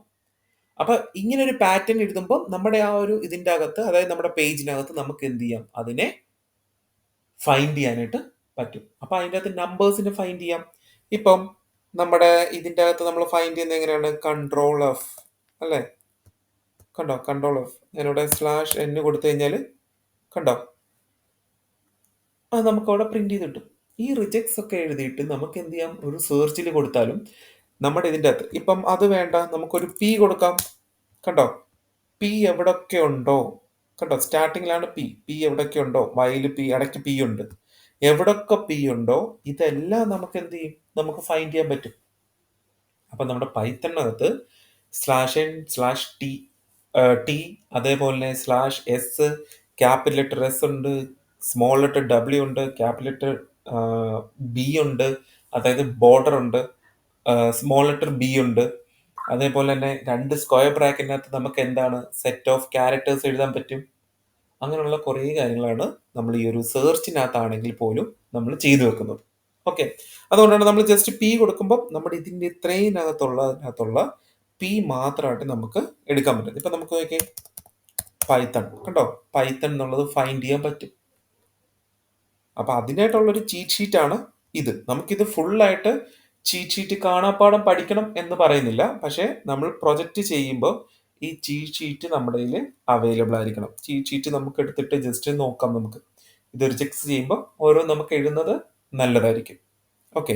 അപ്പൊ ഇങ്ങനെ ഒരു പാറ്റേൺ എഴുതുമ്പോൾ നമ്മുടെ ആ ഒരു ഇതിന്റെ അകത്ത്, അതായത് നമ്മുടെ പേജിനകത്ത് നമുക്ക് എന്ത് ചെയ്യാം, അതിനെ ഫൈൻഡ് ചെയ്യാനായിട്ട് പറ്റും. അപ്പൊ അതിൻ്റെ അകത്ത് നമ്പേഴ്സിനെ ഫൈൻഡ് ചെയ്യാം. ഇപ്പം നമ്മുടെ ഇതിന്റെ അകത്ത് നമ്മൾ ഫൈൻഡ് ചെയ്യുന്നത് എങ്ങനെയാണ്, Ctrl+F അല്ലേ, കണ്ടോ, Ctrl+F. ഞാനിവിടെ /n കൊടുത്തു കഴിഞ്ഞാൽ കണ്ടോ, അത് നമുക്ക് അവിടെ പ്രിന്റ് ചെയ്ത് കിട്ടും. ഈ റിജക്ട്സ് ഒക്കെ എഴുതിയിട്ട് നമുക്ക് എന്ത് ചെയ്യാം, ഒരു സെർച്ചിൽ കൊടുത്താലും നമ്മുടെ ഇതിന്റെ അകത്ത് ഇപ്പം അത് വേണ്ട, നമുക്കൊരു P കൊടുക്കാം. കണ്ടോ, P എവിടൊക്കെ ഉണ്ടോ, കണ്ടോ സ്റ്റാർട്ടിങ്ങിലാണ് P എവിടൊക്കെ ഉണ്ടോ, വൈല് P, ഇടയ്ക്ക് P ഉണ്ട്, എവിടൊക്കെ P ഉണ്ടോ ഇതെല്ലാം നമുക്ക് എന്ത് ചെയ്യും, നമുക്ക് ഫൈൻഡ് ചെയ്യാൻ പറ്റും. അപ്പൊ നമ്മുടെ പൈത്തണിനകത്ത് /n/t ടി, അതേപോലെ തന്നെ /s, ക്യാപിറ്റൽ ലെറ്റർ S ഉണ്ട്, സ്മോൾ ലെറ്റർ W ഉണ്ട്, ക്യാപിറ്റൽ ലെറ്റർ B ഉണ്ട്, അതായത് ബോർഡർ ഉണ്ട്, സ്മോൾ ലെറ്റർ B ഉണ്ട്, അതേപോലെ തന്നെ 2 സ്ക്വയർ ബ്രാക്കറ്റിനകത്ത് നമുക്ക് എന്താണ് സെറ്റ് ഓഫ് ക്യാരക്ടേഴ്സ് എഴുതാൻ പറ്റും. അങ്ങനെയുള്ള കുറേ കാര്യങ്ങളാണ് നമ്മൾ ഈ ഒരു സെർച്ചിനകത്താണെങ്കിൽ പോലും നമ്മൾ ചെയ്തു വെക്കുന്നത്. ഓക്കെ, അതുകൊണ്ടാണ് നമ്മൾ ജസ്റ്റ് P കൊടുക്കുമ്പോൾ നമ്മുടെ ഇതിന്റെ ഇത്രയിനകത്തുള്ള P മാത്രമായിട്ട് നമുക്ക് എടുക്കാൻ പറ്റും. ഇപ്പൊ നമുക്ക് നോക്കിയേ, പൈത്തൺ കണ്ടോ, പൈത്തൺ എന്നുള്ളത് ഫൈൻഡ് ചെയ്യാൻ പറ്റും. അപ്പൊ അതിനായിട്ടുള്ളൊരു ചീറ്റ് ഷീറ്റ് ആണ് ഇത്. നമുക്കിത് ഫുള്ളായിട്ട് ചീറ്റ് ഷീറ്റ് കാണാപ്പാടം പഠിക്കണം എന്ന് പറയുന്നില്ല, പക്ഷെ നമ്മൾ പ്രൊജക്റ്റ് ചെയ്യുമ്പോൾ ഈ ചീറ്റ് ഷീറ്റ് നമ്മുടെ കയ്യിൽ അവൈലബിൾ ആയിരിക്കണം. ചീറ്റ് ഷീറ്റ് നമുക്ക് എടുത്തിട്ട് ജസ്റ്റ് നോക്കാം. നമുക്ക് ഇത് റിജക്ട് ചെയ്യുമ്പോൾ ഓരോ നമുക്ക് എഴുതുന്നത് നല്ലതായിരിക്കും. ഓക്കെ,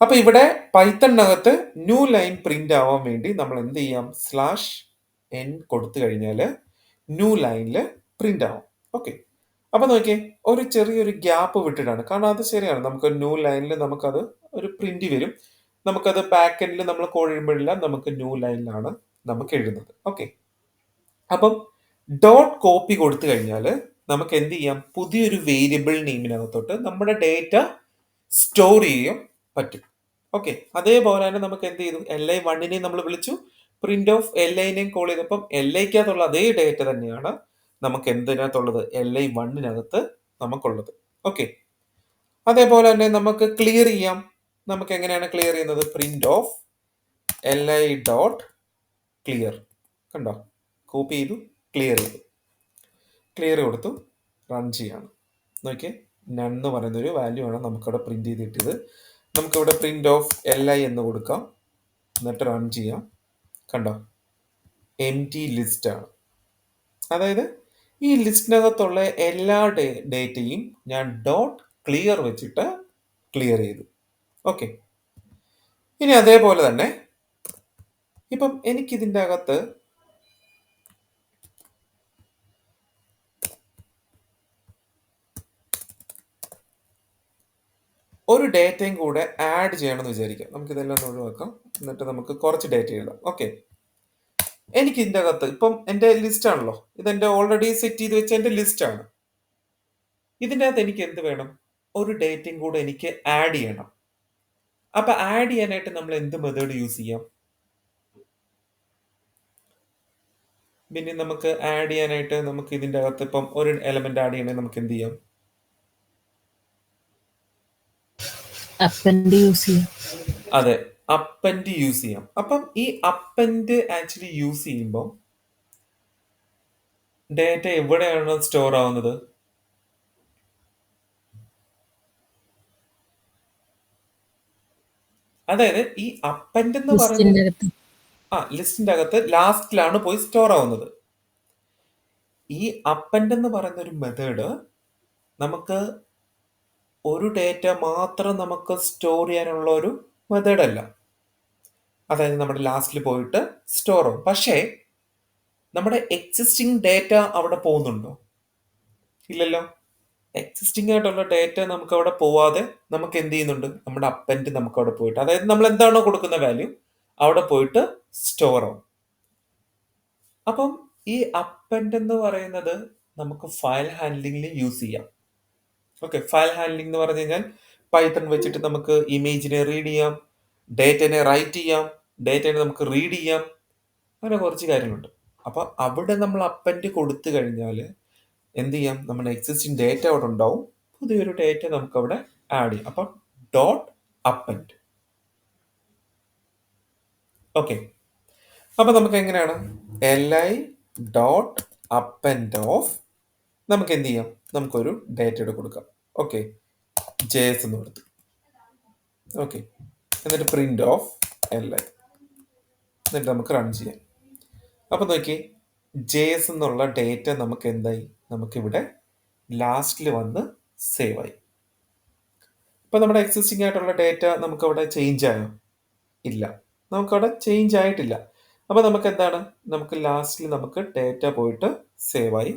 അപ്പൊ ഇവിടെ പൈത്തണിനകത്ത് ന്യൂ ലൈൻ പ്രിന്റ് ആവാൻ വേണ്ടി നമ്മൾ എന്ത് ചെയ്യാം, /n കൊടുത്തു കഴിഞ്ഞാൽ ന്യൂ ലൈനിൽ പ്രിന്റ് ആവും. ഓക്കെ, അപ്പൊ നോക്കിയേ, ഒരു ചെറിയൊരു ഗ്യാപ്പ് വിട്ടിട്ടാണ്, കാരണം അത് ശരിയാണ്, നമുക്ക് ന്യൂ ലൈനിൽ നമുക്കത് ഒരു പ്രിന്റ് വരും. നമുക്കത് ബാക്ക് എൻഡിൽ നമ്മൾ കോഡ് എഴുതുമ്പോഴെല്ലാം നമുക്ക് ന്യൂ ലൈനിലാണ് നമുക്ക് എഴുതുന്നത്. ഓക്കെ, അപ്പം ഡോട്ട് കോപ്പി കൊടുത്തു കഴിഞ്ഞാൽ നമുക്ക് എന്ത് ചെയ്യാം, പുതിയൊരു വേരിയബിൾ നെയിമിനകത്തോട്ട് നമ്മുടെ ഡേറ്റ സ്റ്റോർ ചെയ്യാൻ പറ്റും. ഓക്കെ, അതേപോലെ തന്നെ നമുക്ക് എന്ത് ചെയ്തു, li1നെ നമ്മൾ വിളിച്ചു, പ്രിന്റ് ഓഫ് li-നെയും കോൾ ചെയ്തപ്പം li-ക്കകത്തുള്ള അതേ ഡേറ്റ തന്നെയാണ് നമുക്ക് എന്തിനകത്തുള്ളത്, li1നകത്ത് നമുക്കുള്ളത്. ഓക്കെ, അതേപോലെ തന്നെ നമുക്ക് ക്ലിയർ ചെയ്യാം. നമുക്ക് എങ്ങനെയാണ് ക്ലിയർ ചെയ്യുന്നത്, print of li dot clear. കണ്ടോ, കോപ്പി ചെയ്തു, ക്ലിയർ ചെയ്തു, ക്ലിയർ കൊടുത്തു, റൺ ചെയ്യാണ്. നോക്കിയേ, നൺ എന്ന് പറയുന്ന ഒരു വാല്യൂ ആണ് നമുക്കവിടെ പ്രിന്റ് ചെയ്ത് കിട്ടിയത്. നമുക്കിവിടെ പ്രിന്റ് ഓഫ് li എന്ന് കൊടുക്കാം, എന്നിട്ട് റൺ ചെയ്യാം. കണ്ടോ, എംപ്റ്റി ലിസ്റ്റ് ആണ്. അതായത് ഈ ലിസ്റ്റിനകത്തുള്ള എല്ലാ ഡേറ്റയും ഞാൻ ഡോട്ട് ക്ലിയർ വെച്ചിട്ട് ക്ലിയർ ചെയ്തു. ഓക്കെ, ഇനി അതേപോലെ തന്നെ ഇപ്പം എനിക്കിതിൻ്റെ അകത്ത് ഒരു ഡേറ്റയും കൂടെ ആഡ് ചെയ്യണമെന്ന് വിചാരിക്കാം. നമുക്കിതെല്ലാം ഒന്ന് ഒഴിവാക്കാം, എന്നിട്ട് നമുക്ക് കുറച്ച് ഡേറ്റ എഴുതാം. ഓക്കെ, എനിക്ക് ഇതിൻ്റെ അകത്ത് ഇപ്പം എൻ്റെ ലിസ്റ്റ് ആണല്ലോ, ഇതെൻ്റെ ഓൾറെഡി സെറ്റ് ചെയ്ത് വെച്ച എൻ്റെ ലിസ്റ്റ് ആണ്. ഇതിൻ്റെ അകത്ത് എനിക്ക് എന്ത് വേണം, ഒരു ഡേറ്റയും കൂടെ എനിക്ക് ആഡ് ചെയ്യണം. അപ്പൊ ആഡ് ചെയ്യാനായിട്ട് നമ്മൾ എന്ത് മെത്തേഡ് യൂസ് ചെയ്യാം, പിന്നെ നമുക്ക് ആഡ് ചെയ്യാനായിട്ട് നമുക്ക് ഇതിൻ്റെ അകത്ത് ഇപ്പം ഒരു എലമെന്റ് ആഡ് ചെയ്യണമെങ്കിൽ നമുക്ക് എന്ത് ചെയ്യാം, അപ്പൻഡ് യൂസ് ചെയ്യാം. അതെ, അപ്പൻഡ് യൂസ് ചെയ്യാം. അപ്പം ഈ അപ്പൻഡ് ആക്ച്വലി യൂസ് ചെയ്യുമ്പോൾ ഡേറ്റ എവിടെയാണ് സ്റ്റോർ ആവുന്നത്, അതായത് ഈ അപ്പൻഡ് എന്ന് പറയുന്നത് ലിസ്റ്റിന്റെ അകത്ത് ലിസ്റ്റിന്റെ അകത്ത് ലാസ്റ്റിലാണ് പോയി സ്റ്റോർ ആവുന്നത്. ഈ അപ്പൻഡ് എന്ന് പറയുന്ന ഒരു മെത്തേഡ് നമുക്ക് ഒരു ഡേറ്റ മാത്രം നമുക്ക് സ്റ്റോർ ചെയ്യാനുള്ള ഒരു മെത്തേഡ് അല്ല. അതായത് നമ്മുടെ ലാസ്റ്റിൽ പോയിട്ട് സ്റ്റോർ ആവും, പക്ഷേ നമ്മുടെ എക്സിസ്റ്റിംഗ് ഡേറ്റ അവിടെ പോകുന്നുണ്ടോ, ഇല്ലല്ലോ. എക്സിസ്റ്റിംഗ് ആയിട്ടുള്ള ഡേറ്റ നമുക്ക് അവിടെ പോവാതെ നമുക്ക് എന്ത് ചെയ്യുന്നുണ്ട്, നമ്മുടെ അപ്പൻഡ് നമുക്ക് അവിടെ പോയിട്ട്, അതായത് നമ്മൾ എന്താണോ കൊടുക്കുന്ന വാല്യൂ അവിടെ പോയിട്ട് സ്റ്റോർ ആവും. അപ്പം ഈ അപ്പൻഡ് എന്ന് പറയുന്നത് നമുക്ക് ഫയൽ ഹാൻഡ്ലിംഗിൽ യൂസ് ചെയ്യാം. ഓക്കെ, ഫയൽ ഹാൻഡ്ലിംഗ് എന്ന് പറഞ്ഞു കഴിഞ്ഞാൽ പൈത്തൺ വെച്ചിട്ട് നമുക്ക് ഇമേജിനെ റീഡ് ചെയ്യാം, ഡേറ്റനെ റൈറ്റ് ചെയ്യാം, ഡേറ്റനെ നമുക്ക് റീഡ് ചെയ്യാം, അങ്ങനെ കുറച്ച് കാര്യങ്ങളുണ്ട്. അപ്പൊ അവിടെ നമ്മൾ അപ്പൻഡ് കൊടുത്തു കഴിഞ്ഞാൽ എന്ത് ചെയ്യാം, നമ്മുടെ എക്സിസ്റ്റിംഗ് ഡേറ്റ അവിടെ ഉണ്ടാവും, പുതിയൊരു ഡേറ്റ നമുക്ക് അവിടെ ആഡ് ചെയ്യാം. അപ്പം ഡോട്ട് അപ്പൻഡ്. ഓക്കെ, അപ്പൊ നമുക്ക് എങ്ങനെയാണ് li ഡോട്ട് അപ്പൻഡ് ഓഫ്, നമുക്ക് എന്ത് ചെയ്യാം, നമുക്കൊരു ഡേറ്റയുടെ കൊടുക്കാം. ഓക്കെ, js എന്ന് കൊടുത്തു. ഓക്കെ, എന്നിട്ട് പ്രിന്റ് ഓഫ് li, എന്നിട്ട് നമുക്ക് റൺ ചെയ്യാം. അപ്പൊ നോക്കി, js എന്നുള്ള ഡേറ്റ നമുക്ക് എന്തായി, നമുക്കിവിടെ ലാസ്റ്റിൽ വന്ന് സേവ് ആയി. ഇപ്പൊ നമ്മുടെ എക്സിസ്റ്റിംഗ് ആയിട്ടുള്ള ഡേറ്റ നമുക്കവിടെ ചേഞ്ച് ആയോ? ഇല്ല, നമുക്കവിടെ ചേഞ്ച് ആയിട്ടില്ല. അപ്പൊ നമുക്ക് എന്താണ്, നമുക്ക് ലാസ്റ്റിൽ നമുക്ക് ഡേറ്റ പോയിട്ട് സേവ് ആയി.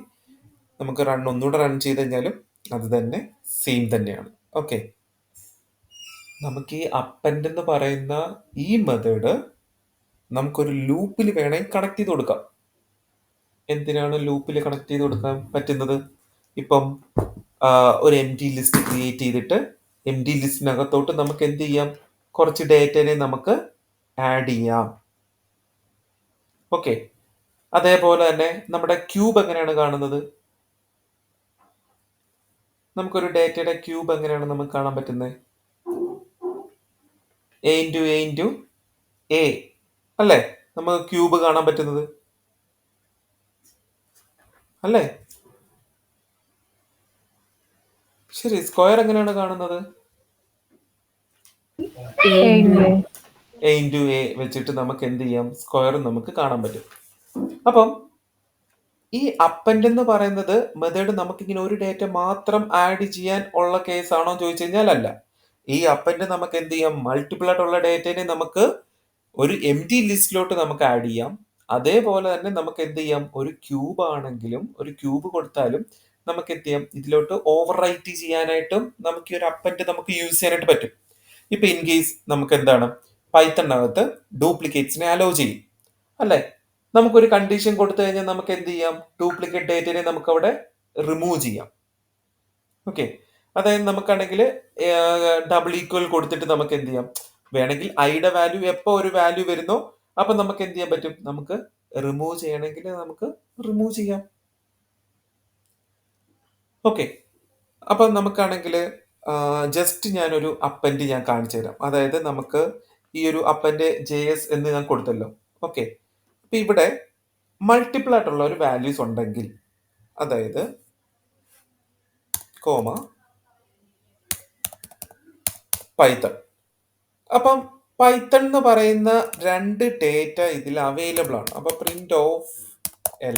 നമുക്ക് ഒന്നുകൂടെ റൺ ചെയ്ത് കഴിഞ്ഞാലും അത് തന്നെ സെയിം തന്നെയാണ്. ഓക്കെ, നമുക്ക് ഈ അപ്പൻഡ് എന്ന് പറയുന്ന ഈ മെത്തേഡ് നമുക്കൊരു ലൂപ്പിൽ വേണമെങ്കിൽ കണക്ട് ചെയ്ത് കൊടുക്കാം. എന്തിനാണ് ലൂപ്പിൽ കണക്ട് ചെയ്ത് കൊടുക്കാൻ പറ്റുന്നത്? ഇപ്പം ഒരു എം ടി ലിസ്റ്റ് ക്രിയേറ്റ് ചെയ്തിട്ട് എം ടി ലിസ്റ്റിനകത്തോട്ട് നമുക്ക് എന്ത് ചെയ്യാം, കുറച്ച് ഡേറ്റനെ നമുക്ക് ആഡ് ചെയ്യാം. ഓക്കെ, അതേപോലെ തന്നെ നമ്മുടെ ക്യൂബ് എങ്ങനെയാണ് കാണുന്നത്, നമുക്കൊരു ഡേറ്റയുടെ ക്യൂബ് എങ്ങനെയാണ് നമുക്ക് കാണാൻ പറ്റുന്നത്? A into A into A അല്ലേ നമുക്ക് ക്യൂബ് കാണാൻ പറ്റുന്നത്, അല്ലേ? ശരി, സ്ക്വയർ എങ്ങനെയാണ് കാണുന്നത്? എ ഇൻറ്റു എ വെച്ചിട്ട് നമുക്ക് എന്ത് ചെയ്യാം, സ്ക്വയർ നമുക്ക് കാണാൻ പറ്റും. അപ്പം ഈ അപ്പൻഡ് എന്ന് പറയുന്നത് മെത്തേഡ് നമുക്കിങ്ങനെ ഒരു ഡേറ്റ മാത്രം ആഡ് ചെയ്യാൻ ഉള്ള കേസ് ആണോ ചോദിച്ചു കഴിഞ്ഞാൽ അല്ല. ഈ അപ്പൻഡ് നമുക്ക് എന്ത് ചെയ്യാം, മൾട്ടിപ്പിൾ ആയിട്ടുള്ള ഡേറ്റനെ നമുക്ക് ഒരു എം ടി ലിസ്റ്റിലോട്ട് നമുക്ക് ആഡ് ചെയ്യാം. അതേപോലെ തന്നെ നമുക്ക് എന്ത് ചെയ്യാം, ഒരു ക്യൂബ് ആണെങ്കിലും ഒരു ക്യൂബ് കൊടുത്താലും നമുക്ക് എന്ത് ചെയ്യാം, ഇതിലോട്ട് ഓവർ റൈറ്റ് ചെയ്യാനായിട്ടും നമുക്ക് ഈ ഒരു അപ്പൻഡ് നമുക്ക് യൂസ് ചെയ്യാനായിട്ട് പറ്റും. ഇപ്പൊ ഇൻ കേസ് നമുക്ക് എന്താണ്, പൈത്തണിനകത്ത് ഡ്യൂപ്ലിക്കേറ്റ്സിനെ അലോ ചെയ്യും, അല്ലെ? നമുക്കൊരു കണ്ടീഷൻ കൊടുത്തു കഴിഞ്ഞാൽ നമുക്ക് എന്ത് ചെയ്യാം, ഡ്യൂപ്ലിക്കേറ്റ് ഡേറ്റനെ നമുക്ക് അവിടെ റിമൂവ് ചെയ്യാം. ഓക്കെ, അതായത് നമുക്കാണെങ്കിൽ ഡബിൾ ഈക്വൽ കൊടുത്തിട്ട് നമുക്ക് എന്ത് ചെയ്യാം, വേണമെങ്കിൽ ഐയുടെ വാല്യൂ എപ്പോ ഒരു വാല്യൂ വരുന്നോ അപ്പൊ നമുക്ക് എന്ത് ചെയ്യാൻ പറ്റും, നമുക്ക് റിമൂവ് ചെയ്യണമെങ്കിൽ നമുക്ക് റിമൂവ് ചെയ്യാം. ഓക്കെ, അപ്പൊ നമുക്കാണെങ്കിൽ ജസ്റ്റ് ഞാനൊരു അപ്പൻഡ് ഞാൻ കാണിച്ചു തരാം. അതായത് നമുക്ക് ഈ ഒരു അപ്പൻഡ് js എന്ന് ഞാൻ കൊടുത്തല്ലോ. ഓക്കെ, അപ്പൊ ഇവിടെ മൾട്ടിപ്പിൾ ആയിട്ടുള്ള ഒരു വാല്യൂസ് ഉണ്ടെങ്കിൽ, അതായത് കോമ പൈത്തൺ, അപ്പം പൈത്തൺ എന്ന് പറയുന്ന രണ്ട് ഡേറ്റ ഇതിൽ അവൈലബിൾ ആണ്. അപ്പൊ പ്രിന്റ് ഓഫ്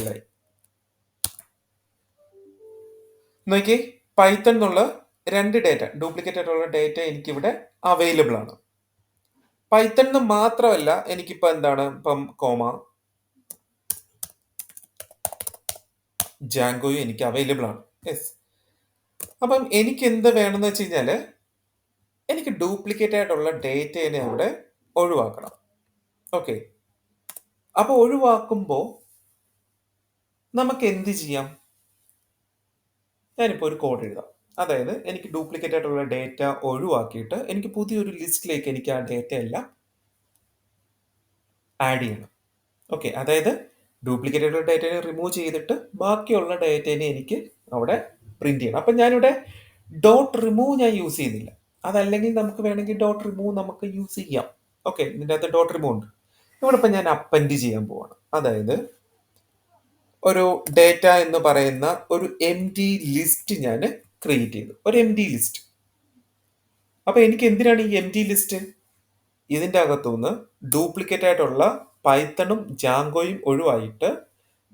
li നോക്കി, പൈത്തൺ എന്നുള്ള രണ്ട് ഡേറ്റ, ഡ്യൂപ്ലിക്കേറ്റ് ആയിട്ടുള്ള ഡേറ്റ എനിക്കിവിടെ അവൈലബിൾ ആണ്. പൈത്തൺ എന്ന് മാത്രമല്ല, എനിക്കിപ്പോ എന്താണ്, ഇപ്പം കോമ ജാങ്കോയും എനിക്ക് അവൈലബിൾ ആണ്. യെസ്, അപ്പം എനിക്ക് എന്ത് വേണമെന്ന് വെച്ച് കഴിഞ്ഞാല്, എനിക്ക് ഡ്യൂപ്ലിക്കേറ്റ് ആയിട്ടുള്ള ഡേറ്റയെ അവിടെ ഒഴിവാക്കണം. ഓക്കെ, അപ്പൊ ഒഴിവാക്കുമ്പോൾ നമുക്ക് എന്ത് ചെയ്യാം, ഞാനിപ്പോൾ ഒരു കോഡ് എഴുതാം. അതായത് എനിക്ക് ഡ്യൂപ്ലിക്കേറ്റ് ആയിട്ടുള്ള ഡേറ്റ ഒഴിവാക്കിയിട്ട് എനിക്ക് പുതിയൊരു ലിസ്റ്റിലേക്ക് എനിക്ക് ആ ഡേറ്റ എല്ലാം ആഡ് ചെയ്യണം. ഓക്കെ, അതായത് ഡ്യൂപ്ലിക്കേറ്റ് ആയിട്ടുള്ള ഡേറ്റനെ റിമൂവ് ചെയ്തിട്ട് ബാക്കിയുള്ള ഡേറ്റനെ എനിക്ക് അവിടെ പ്രിന്റ് ചെയ്യണം. അപ്പം ഞാനിവിടെ ഡോട്ട് റിമൂവ് ഞാൻ യൂസ് ചെയ്യുന്നില്ല. അതല്ലെങ്കിൽ നമുക്ക് വേണമെങ്കിൽ ഡോട്ട് റിമൂവ് നമുക്ക് യൂസ് ചെയ്യാം. ഓക്കെ, ഇതിൻ്റെ അകത്ത് ഡോട്ട് റിമൂവ് ഉണ്ട്. ഇവിടെ ഇപ്പം ഞാൻ അപ്പൻഡ് ചെയ്യാൻ പോവാണ്. അതായത് ഒരു ഡേറ്റ എന്ന് പറയുന്ന ഒരു എം ടി ലിസ്റ്റ് ഞാൻ ക്രിയേറ്റ് ചെയ്തു, ഒരു എം ടി ലിസ്റ്റ്. അപ്പൊ എനിക്ക് എന്തിനാണ് ഈ എം ടി ലിസ്റ്റ്? ഇതിൻ്റെ അകത്തുനിന്ന് ഡ്യൂപ്ലിക്കേറ്റ് ആയിട്ടുള്ള പൈത്തണും ജാങ്കോയും ഒഴിവായിട്ട്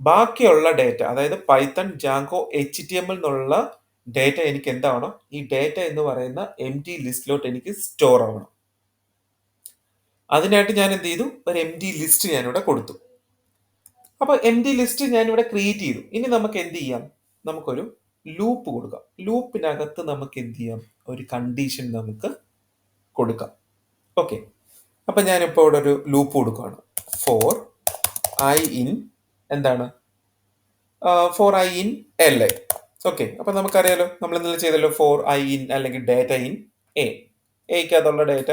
ബാക്കിയുള്ള ഡേറ്റ, അതായത് പൈത്തൺ ജാങ്കോ HTML എന്നുള്ള ഡേറ്റ എനിക്ക് എന്താവണം, ഈ ഡേറ്റ എന്ന് പറയുന്ന എം ടി ലിസ്റ്റിലോട്ട് എനിക്ക് സ്റ്റോർ ആവണം. അതിനായിട്ട് ഞാൻ എന്ത് ചെയ്തു, ഒരു എം ടി ലിസ്റ്റ് ഞാനിവിടെ കൊടുത്തു. അപ്പൊ എം ടി ലിസ്റ്റ് ഞാനിവിടെ ക്രിയേറ്റ് ചെയ്തു. ഇനി നമുക്ക് എന്ത് ചെയ്യാം, നമുക്കൊരു ലൂപ്പ് കൊടുക്കാം. ലൂപ്പിനകത്ത് നമുക്ക് എന്ത് ചെയ്യാം, ഒരു കണ്ടീഷൻ നമുക്ക് കൊടുക്കാം. ഓക്കെ, അപ്പൊ ഞാനിപ്പോൾ ഇവിടെ ഒരു ലൂപ്പ് കൊടുക്കുകയാണ്. ഫോർ ഐ ഇൻ എന്താണ്, for I in L I. Okay, അപ്പൊ നമുക്കറിയാലോ, നമ്മൾ എന്തെങ്കിലും ചെയ്തല്ലോ, ഫോർ ഐ ഇൻ അല്ലെങ്കിൽ ഡേറ്റ ഇൻ എക്കകത്തുള്ള ഡേറ്റ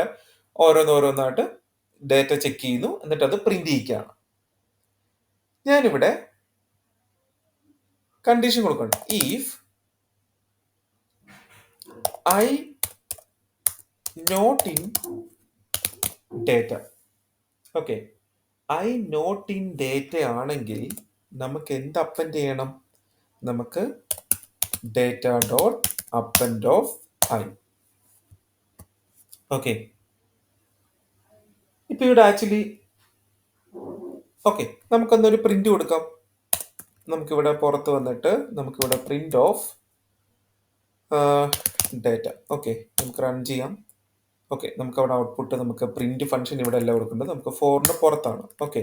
ഓരോന്നോരോന്നായിട്ട് ഡേറ്റ ചെക്ക് ചെയ്യുന്നു, എന്നിട്ട് അത് പ്രിന്റ് ചെയ്യിക്കുകയാണ്. ഞാനിവിടെ കണ്ടീഷൻ കൊടുക്കണം. If I not in data. Okay, I not in data ആണെങ്കിൽ നമുക്ക് എന്ത് അപ്പൻഡ് ചെയ്യണം, നമുക്ക് data dot append of I. Okay, ഇപ്പൊ ഇവിടെ ആക്ച്വലി ഓക്കെ, നമുക്കൊന്നൊരു പ്രിന്റ് കൊടുക്കാം. നമുക്കിവിടെ പുറത്ത് വന്നിട്ട് നമുക്കിവിടെ പ്രിന്റ് ഓഫ് ഡേറ്റ. ഓക്കെ, നമുക്ക് റൺ ചെയ്യാം. ഓക്കെ, നമുക്ക് അവിടെ ഔട്ട്പുട്ട്, നമുക്ക് പ്രിന്റ് ഫംഗ്ഷൻ ഇവിടെ എല്ലാം കൊടുക്കേണ്ടത് നമുക്ക് ഫോറിന് പുറത്താണ്. ഓക്കെ,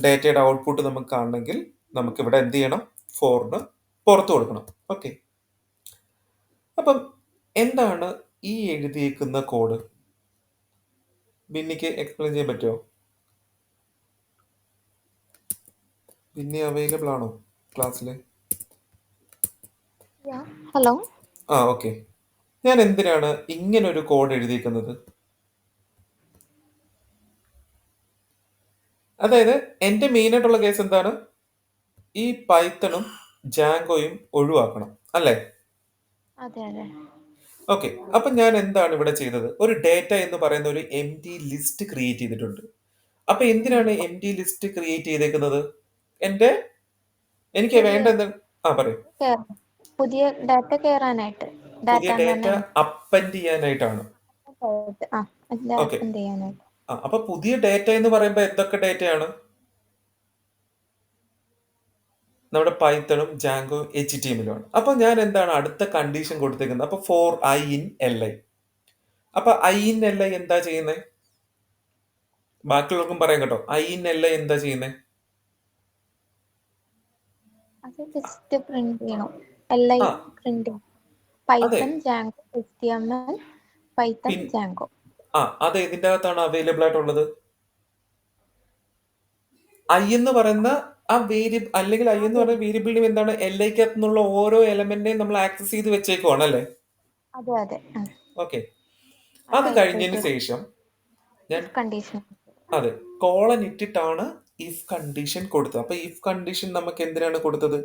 ഡേറ്റയുടെ ഔട്ട്പുട്ട് നമുക്ക് കാണണമെങ്കിൽ നമുക്ക് ഇവിടെ എന്ത് ചെയ്യണം, ഫോറിന് പുറത്ത് കൊടുക്കണം. ഓക്കെ, അപ്പം എന്താണ് ഈ എഴുതിയേക്കുന്ന കോഡ്, ബിന്നിക്ക് എക്സ്പ്ലെയിൻ ചെയ്യാൻ പറ്റുമോ? ബിന്നി അവൈലബിൾ ആണോ ക്ലാസ്സിൽ? ഹലോ. ആ ഓക്കെ, ഞാൻ എന്തിനാണ് ഇങ്ങനെ ഒരു കോഡ് എഴുതിയിരിക്കുന്നത്? അതായത് എൻ്റെ മെയിൻ ആയിട്ടുള്ള കേസ് എന്താണ്, ഈ പൈത്തണും ജാങ്കോയും ഒഴിവാക്കണം അല്ലേ? അതെ അതെ. ഓക്കെ, അപ്പൊ ഞാൻ എന്താണ് ഇവിടെ ചെയ്തത്, ഒരു ഡേറ്റ എന്ന് പറയുന്ന ഒരു എം ടി ലിസ്റ്റ് ക്രിയേറ്റ് ചെയ്തിട്ടുണ്ട്. അപ്പൊ എന്തിനാണ് എം ടി ലിസ്റ്റ് ക്രിയേറ്റ് ചെയ്തേക്കുന്നത്? എനിക്ക് വേണ്ട എന്താണ്, പറയൂ. പുതിയ ഡാറ്റ കയറാനായിട്ട്, പുതിയ ഡേറ്റ അപ്പൻഡ് ചെയ്യാനായിട്ടാണ്. ഓക്കെ, അപ്പൻഡ് ചെയ്യാനായിട്ട്. അപ്പൊ പുതിയ ഡേറ്റ എന്ന് പറയുമ്പോൾ എന്തൊക്കെ ഡേറ്റയാണ്? നമ്മുടെ പൈത്തണും ജാങ്കോ HTML ആണ്. അപ്പൊ ഞാൻ എന്താണ് അടുത്ത കണ്ടീഷൻ കൊടുത്തേക്കുന്നത്, അപ്പൊ for I in L I. അപ്പൊ ഐ ഇൻ എൽ ഐ എന്താ ചെയ്യുന്നത്, ബാക്കിയുള്ളവർക്കും പറയാം കേട്ടോ. ഐ ഇൻ എൽ ഐ എന്താ ചെയ്യുന്നത്? അത് ജസ്റ്റ് പ്രിന്റ് ചെയ്യണം. LI പ്രിന്റ് ചെയ്യണം. Python Django HTML Python Django. അത് ഇതിന്റെ അകത്താണ് അവൈലബിൾ ആയിട്ടുള്ളത്. ഐ എന്ന് പറയുന്ന ആ വേരിയബിൾ, അല്ലെങ്കിൽ ഐ എന്ന് പറയുന്ന വേരിയബിളിനും എന്താണ്, എൽ ഐക്കകത്തുനിന്നുള്ള ഓരോ എലമെന്റിനെയും നമ്മൾ ആക്സസ് ചെയ്ത് വെച്ചേക്കുവാണ് അല്ലേ? അതെ അതെ. ഓക്കെ, അത് കഴിഞ്ഞതിന് ശേഷം ഞാൻ കണ്ടീഷൻ, അതെ, കോളൻ ഇട്ടിട്ടാണ് ഇഫ് കണ്ടീഷൻ കൊടുത്തത്. അപ്പൊ ഇഫ് കണ്ടീഷൻ നമുക്ക് എന്തിനാണ് കൊടുത്തത്,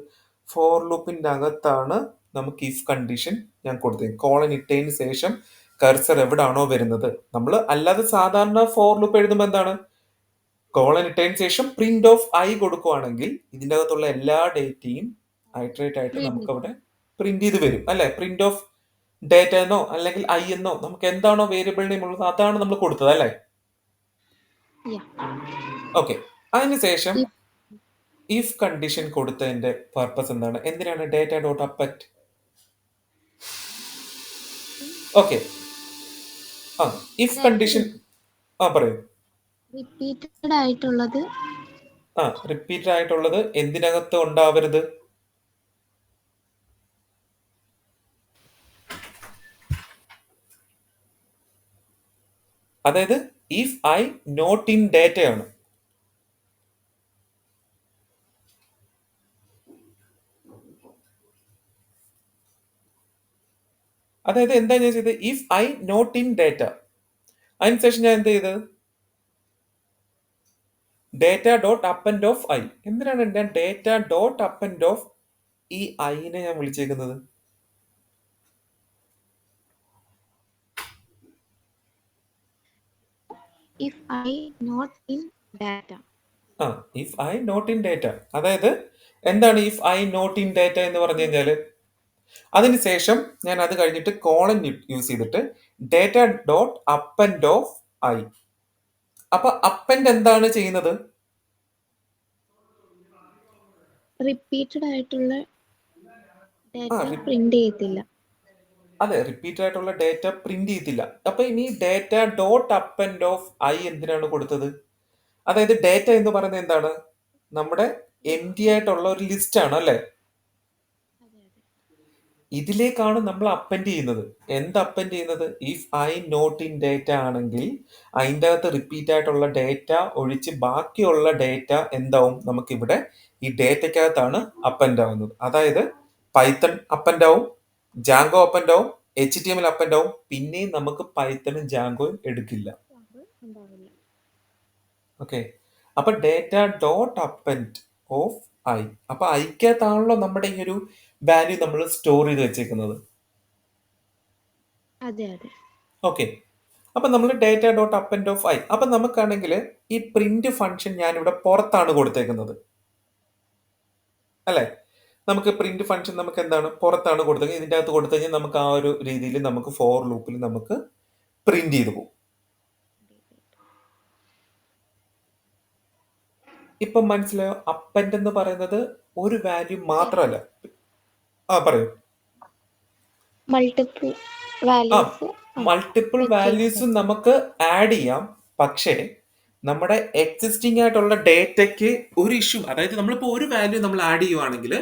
ഫോർ ലൂപ്പിന്റെ അകത്താണ് നമുക്ക് ഇഫ് കണ്ടീഷൻ ഞാൻ കൊടുത്തത്. കോളൻ ഇട്ടതിന് ശേഷം കർസർ എവിടാണോ വരുന്നത്, നമ്മൾ അല്ലാതെ സാധാരണ ഫോർ ലൂപ്പ് എഴുതുമ്പോൾ എന്താണ്, കോളൻ ഇട്ടതിന് ശേഷം പ്രിന്റ് ഓഫ് ഐ കൊടുക്കുവാണെങ്കിൽ ഇതിന്റെ അകത്തുള്ള എല്ലാ ഡേറ്റയും ഐട്രേറ്റ് ആയിട്ട് നമുക്ക് അവിടെ പ്രിന്റ് ചെയ്ത് വരും അല്ലെ. പ്രിന്റ് ഓഫ് ഡേറ്റ എന്നോ അല്ലെങ്കിൽ ഐ എന്നോ നമുക്ക് എന്താണോ വേരിയബിൾ നെയിം ഉള്ളത് അതാണ് നമ്മൾ കൊടുത്തത് അല്ലേ? ഓക്കെ, അതിനുശേഷം ഇഫ് കണ്ടീഷൻ കൊടുത്തതിന്റെ പർപ്പസ് എന്താണ്, എന്തിനാണ് data dot append. Okay, if condition പറയൂ. റിപ്പീറ്റഡ് ആയിട്ടുള്ളത്, റിപ്പീറ്റഡ് ആയിട്ടുള്ളത് എന്തിനകത്ത് ഉണ്ടാവരുത്, അതായത് if I not in data ആണ്. അതായത് എന്താ ഞാൻ ചെയ്തത്, if I not in data, അതിനുശേഷം ഞാൻ എന്ത് ചെയ്തത്, data dot append of I. എന്തിനാണ് ഞാൻ ഡേറ്റ ഡോട്ട് അപ്പൻഡ് ഓഫ് ഈ ഐനെ ഞാൻ വിളിച്ചേക്കുന്നത്? if I not in data. If I not in data, അതായത് എന്താണ് if I not in data എന്ന് പറഞ്ഞു കഴിഞ്ഞാല്, അതിനുശേഷം ഞാൻ അത് കഴിഞ്ഞിട്ട് കോളൻ യൂസ് ചെയ്തിട്ട് data dot append of I. അപ്പൊ അപ്പൻഡ് എന്താണ് ചെയ്യുന്നത്, റിപ്പീറ്റഡ് ആയിട്ടുള്ള ഡാറ്റ പ്രിന്റ് ചെയ്യത്തില്ല. അതെ, റിപ്പീറ്റ് ആയിട്ടുള്ള ഡേറ്റ പ്രിന്റ് ചെയ്തില്ല. അപ്പൊ ഇനി data dot append of I എന്തിനാണ് കൊടുത്തത്, അതായത് ഡേറ്റ എന്ന് പറയുന്നത് എന്താണ്, നമ്മുടെ എം ടി ആയിട്ടുള്ള ഒരു ലിസ്റ്റ് ആണ് അല്ലെ. ഇതിലേക്കാണ് നമ്മൾ അപ്പൻഡ് ചെയ്യുന്നത്. എന്ത് അപ്പൻഡ് ചെയ്യുന്നത്? If I not in data ആണെങ്കിൽ അതിൻ്റെ അകത്ത് റിപ്പീറ്റ് ആയിട്ടുള്ള ഡേറ്റ ഒഴിച്ച് ബാക്കിയുള്ള ഡേറ്റ എന്താവും? നമുക്കിവിടെ ഈ ഡേറ്റയ്ക്കകത്താണ് അപ്പൻഡ് ആവുന്നത്. അതായത് പൈത്തൺ അപ്പൻഡ് ആവും, ജാങ്കോ അപ്പൻഡ് ആവും, HTML അപ്പൻഡ് ആവും. പിന്നെയും നമുക്ക് പൈത്തണും ജാങ്കോയും എടുക്കില്ല. ഓക്കെ, അപ്പൊ data dot append of I. അപ്പൊ ഐക്കകത്താണല്ലോ നമ്മുടെ ഈ ഒരു വാല്യൂ നമ്മൾ സ്റ്റോർ ചെയ്ത് വെച്ചേക്കുന്നത്. അതെ അതെ. ഓക്കെ, അപ്പൊ നമ്മൾ data dot append of I. അപ്പൊ നമുക്കാണെങ്കിൽ ഈ പ്രിന്റ് ഫംഗ്ഷൻ ഞാനിവിടെ പുറത്താണ് കൊടുത്തേക്കുന്നത്, അല്ലെ? നമുക്ക് പ്രിന്റ് ഫംഗ്ഷൻ നമുക്ക് എന്താണ് പുറത്താണ് കൊടുത്തത്. ഇതിൻ്റെ അകത്ത് കൊടുത്തു കഴിഞ്ഞാൽ നമുക്ക് ആ ഒരു രീതിയിൽ നമുക്ക് ഫോർ ലൂപ്പിൽ നമുക്ക് പ്രിന്റ് ചെയ്ത് പോകും. ഇപ്പം മനസ്സിലായോ? അപ്പൻഡ് എന്ന് പറയുന്നത് ഒരു വാല്യൂ മാത്രമല്ല. പറയൂ. മൾട്ടിപ്പിൾ ആ, വാല്യൂസ് മൾട്ടിപ്പിൾ വാല്യൂസും നമുക്ക് ആഡ് ചെയ്യാം. പക്ഷേ നമ്മുടെ എക്സിസ്റ്റിംഗ് ആയിട്ടുള്ള ഡേറ്റയ്ക്ക് ഒരു ഇഷ്യൂ, അതായത് നമ്മളിപ്പോൾ ഒരു വാല്യൂ നമ്മൾ ആഡ് ചെയ്യുവാണെങ്കിൽ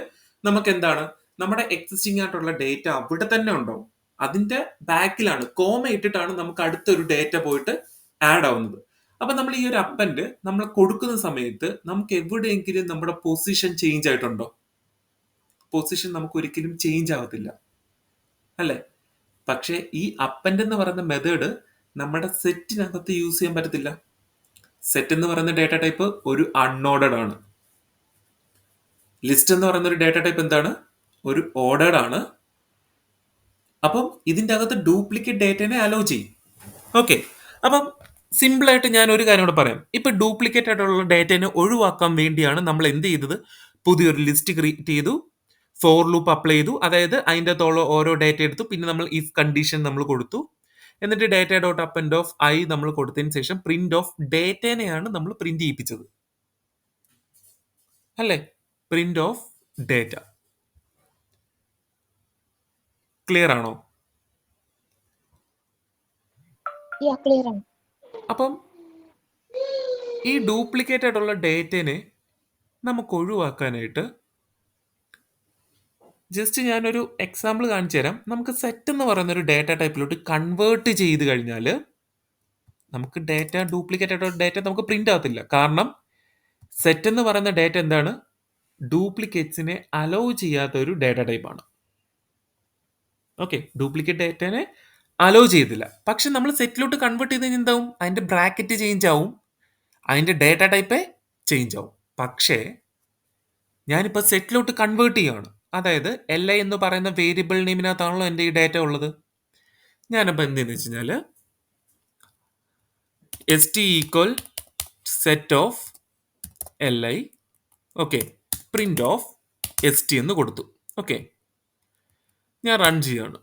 നമുക്ക് എന്താണ്, നമ്മുടെ എക്സിസ്റ്റിംഗ് ആയിട്ടുള്ള ഡേറ്റ അവിടെ തന്നെ ഉണ്ടാവും. അതിന്റെ ബാക്കിലാണ് കോമ ഇട്ടിട്ടാണ് നമുക്ക് അടുത്തൊരു ഡേറ്റ പോയിട്ട് ആഡ് ആവുന്നത്. അപ്പൊ നമ്മൾ ഈ ഒരു അപ്പൻഡ് നമ്മൾ കൊടുക്കുന്ന സമയത്ത് നമുക്ക് എവിടെയെങ്കിലും നമ്മുടെ പൊസിഷൻ ചേഞ്ച് ആയിട്ടുണ്ടോ? പൊസിഷൻ നമുക്ക് ഒരിക്കലും ചേഞ്ച് ആവത്തില്ല, അല്ലെ? പക്ഷേ ഈ അപ്പൻഡ് എന്ന് പറയുന്ന മെത്തേഡ് നമ്മുടെ സെറ്റിനകത്ത് യൂസ് ചെയ്യാൻ പറ്റത്തില്ല. സെറ്റ് എന്ന് പറയുന്ന ഡേറ്റ ടൈപ്പ് ഒരു അൺഓർഡേഡ് ആണ്. ലിസ്റ്റ് എന്ന് പറയുന്ന ഒരു ഡേറ്റ ടൈപ്പ് എന്താണ്? ഒരു ഓർഡേഡ് ആണ്. അപ്പം ഇതിന്റെ അകത്ത് ഡ്യൂപ്ലിക്കേറ്റ് ഡേറ്റനെ അലോ ചെയ്യും. ഓക്കെ, അപ്പം സിമ്പിൾ ആയിട്ട് ഞാൻ ഒരു കാര്യം കൂടെ പറയാം. ഇപ്പൊ ഡ്യൂപ്ലിക്കേറ്റ് ആയിട്ടുള്ള ഡേറ്റനെ ഒഴിവാക്കാൻ വേണ്ടിയാണ് നമ്മൾ എന്ത് ചെയ്തത്? പുതിയൊരു ലിസ്റ്റ് ക്രിയേറ്റ് ചെയ്തു, ഫോർ ലൂപ്പ് അപ്ലൈ ചെയ്തു. അതായത് അതിൻ്റെ അകത്തുള്ള ഓരോ ഡേറ്റ എടുത്തു, പിന്നെ നമ്മൾ ഇഫ് കണ്ടീഷൻ നമ്മൾ കൊടുത്തു, എന്നിട്ട് data dot append of I നമ്മൾ കൊടുത്തതിന് ശേഷം പ്രിന്റ് ഓഫ് ഡേറ്റനെയാണ് നമ്മൾ പ്രിന്റ് ചെയ്യിപ്പിച്ചത്, അല്ലേ? Print of data. ക്ലിയർ ആണോ? ക്ലിയർ ആണ്. അപ്പം ഈ ഡ്യൂപ്ലിക്കേറ്റ് ആയിട്ടുള്ള ഡേറ്റനെ നമുക്ക് ഒഴിവാക്കാനായിട്ട് ജസ്റ്റ് ഞാനൊരു എക്സാമ്പിൾ കാണിച്ചു തരാം. നമുക്ക് സെറ്റ് എന്ന് പറയുന്ന ഒരു ഡേറ്റ ടൈപ്പിലോട്ട് കൺവേർട്ട് ചെയ്ത് കഴിഞ്ഞാൽ നമുക്ക് ഡേറ്റ ഡ്യൂപ്ലിക്കേറ്റ് ആയിട്ടുള്ള ഡേറ്റ നമുക്ക് പ്രിന്റ് ആകത്തില്ല. കാരണം സെറ്റ് എന്ന് പറയുന്ന ഡേറ്റ എന്താണ്? ഡ്യൂപ്ലിക്കേറ്റ്സിനെ അലോ ചെയ്യാത്ത ഒരു ഡേറ്റ ടൈപ്പാണ്. ഓക്കെ, ഡ്യൂപ്ലിക്കേറ്റ് ഡേറ്റനെ അലോ ചെയ്തില്ല. പക്ഷെ നമ്മൾ സെറ്റിലോട്ട് കൺവേർട്ട് ചെയ്ത് കഴിഞ്ഞാൽ എന്താവും? അതിന്റെ ബ്രാക്കറ്റ് ചേഞ്ച് ആവും, അതിന്റെ ഡേറ്റ ടൈപ്പേ ചേഞ്ച് ആവും. പക്ഷേ ഞാനിപ്പോൾ സെറ്റിലോട്ട് കൺവേർട്ട് ചെയ്യുകയാണ്. അതായത് LI എന്ന് പറയുന്ന വേരിയബിൾ നെയിമിനകത്താണല്ലോ എൻ്റെ ഈ ഡേറ്റ ഉള്ളത്. ഞാനിപ്പോൾ എന്തെന്ന് വെച്ച് കഴിഞ്ഞാൽ ST equal set of LI, okay, print of ST എന്ന് കൊടുത്തു. ഓക്കെ, ഞാൻ റൺ ചെയ്യാണ്.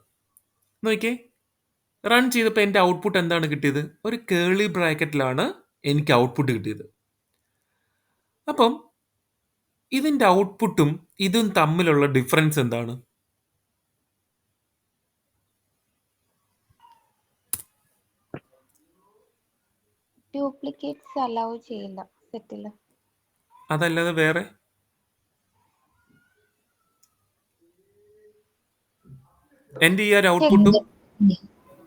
നോക്കിയേ, റൺ ചെയ്തപ്പോൾ എൻ്റെ ഔട്ട്പുട്ട് എന്താണ് കിട്ടിയത്? ഒരു കേളി ബ്രാക്കറ്റിലാണ് എനിക്ക് ഔട്ട്പുട്ട് കിട്ടിയത്. അപ്പം ഇതിൻ്റെ ഔട്ട്പുട്ടും ഇതും തമ്മിലുള്ള ഡിഫറൻസ് എന്താണ്? ഡ്യൂപ്ലിക്കേറ്റ്സ് അലൗ ചെയ്യില്ല സെറ്റില്. അതല്ലാതെ വേറെ? എൻ്റെ ഈ ഒരു ഔട്ട്പുട്ടും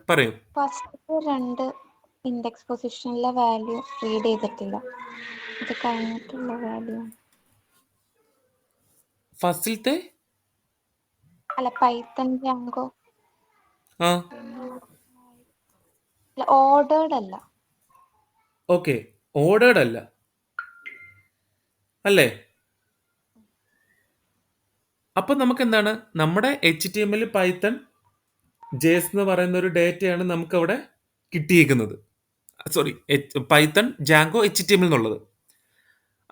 പറയൂ. ഫസ്റ്റ് രണ്ട് ഇൻഡെക്സ് പൊസിഷനിലെ വാല്യൂ റീഡ് ചെയ്തിട്ടില്ല, ഇത് കഴിഞ്ഞിട്ടുള്ള വാല്യൂ. ഫസ്റ്റിലത്തെ അല്ല, പൈത്തൺ ജാങ്കോ ആ ഓർഡേർഡ് അല്ല. ഓക്കെ, ഓർഡേർഡ് അല്ല, അല്ലേ? അപ്പൊ നമുക്ക് എന്താണ്, നമ്മുടെ HTML പൈത്തൺ JS എന്ന് പറയുന്ന ഒരു ഡേറ്റയാണ് നമുക്ക് അവിടെ കിട്ടിയേക്കുന്നത്. സോറി, പൈത്തൺ ജാങ്കോ HTML എന്നുള്ളത്.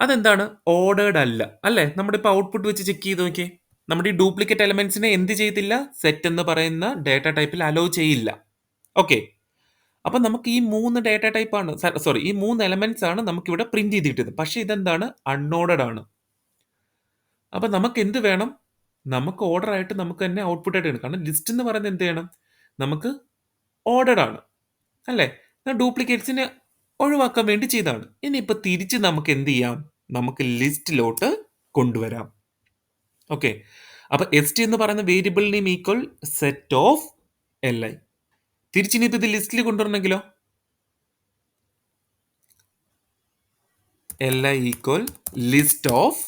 അതെന്താണ്? ഓർഡേർഡ് അല്ല, അല്ലേ? നമ്മുടെ ഇപ്പോൾ ഔട്ട്പുട്ട് വെച്ച് ചെക്ക് ചെയ്ത് നോക്കിയേ. നമ്മുടെ ഈ ഡ്യൂപ്ലിക്കേറ്റ് എലമെന്റ്സിനെ എന്ത് ചെയ്തില്ല? സെറ്റ് എന്ന് പറയുന്ന ഡേറ്റ ടൈപ്പിൽ അലോ ചെയ്യില്ല. ഓക്കെ, അപ്പൊ നമുക്ക് ഈ 3 ഡേറ്റ ടൈപ്പാണ്, സോറി, ഈ 3 എലമെന്റ്സ് ആണ് നമുക്ക് ഇവിടെ പ്രിന്റ് ചെയ്ത് കിട്ടിയത്. പക്ഷെ ഇതെന്താണ്? അൺഓർഡേഡ് ആണ്. അപ്പൊ നമുക്ക് എന്ത് വേണം? നമുക്ക് ഓർഡർ ആയിട്ട് നമുക്ക് തന്നെ ഔട്ട്പുട്ട് ആയിട്ട് വേണം. കാരണം ലിസ്റ്റ് എന്ന് പറയുന്നത് എന്ത് ചെയ്യണം? നമുക്ക് ഓർഡേഡ് ആണ്, അല്ലേ? ഡ്യൂപ്ലിക്കേറ്റ്സിനെ ഒഴിവാക്കാൻ വേണ്ടി ചെയ്താണ്. ഇനിയിപ്പോൾ തിരിച്ച് നമുക്ക് എന്ത് ചെയ്യാം? നമുക്ക് ലിസ്റ്റിലോട്ട് കൊണ്ടുവരാം. ഓക്കെ, അപ്പൊ st എന്ന് പറയുന്ന variable name equal set of li. തിരിച്ചിനിപ്പോ ഇത് ലിസ്റ്റിൽ കൊണ്ടുവരണമെങ്കിലോ li equal list of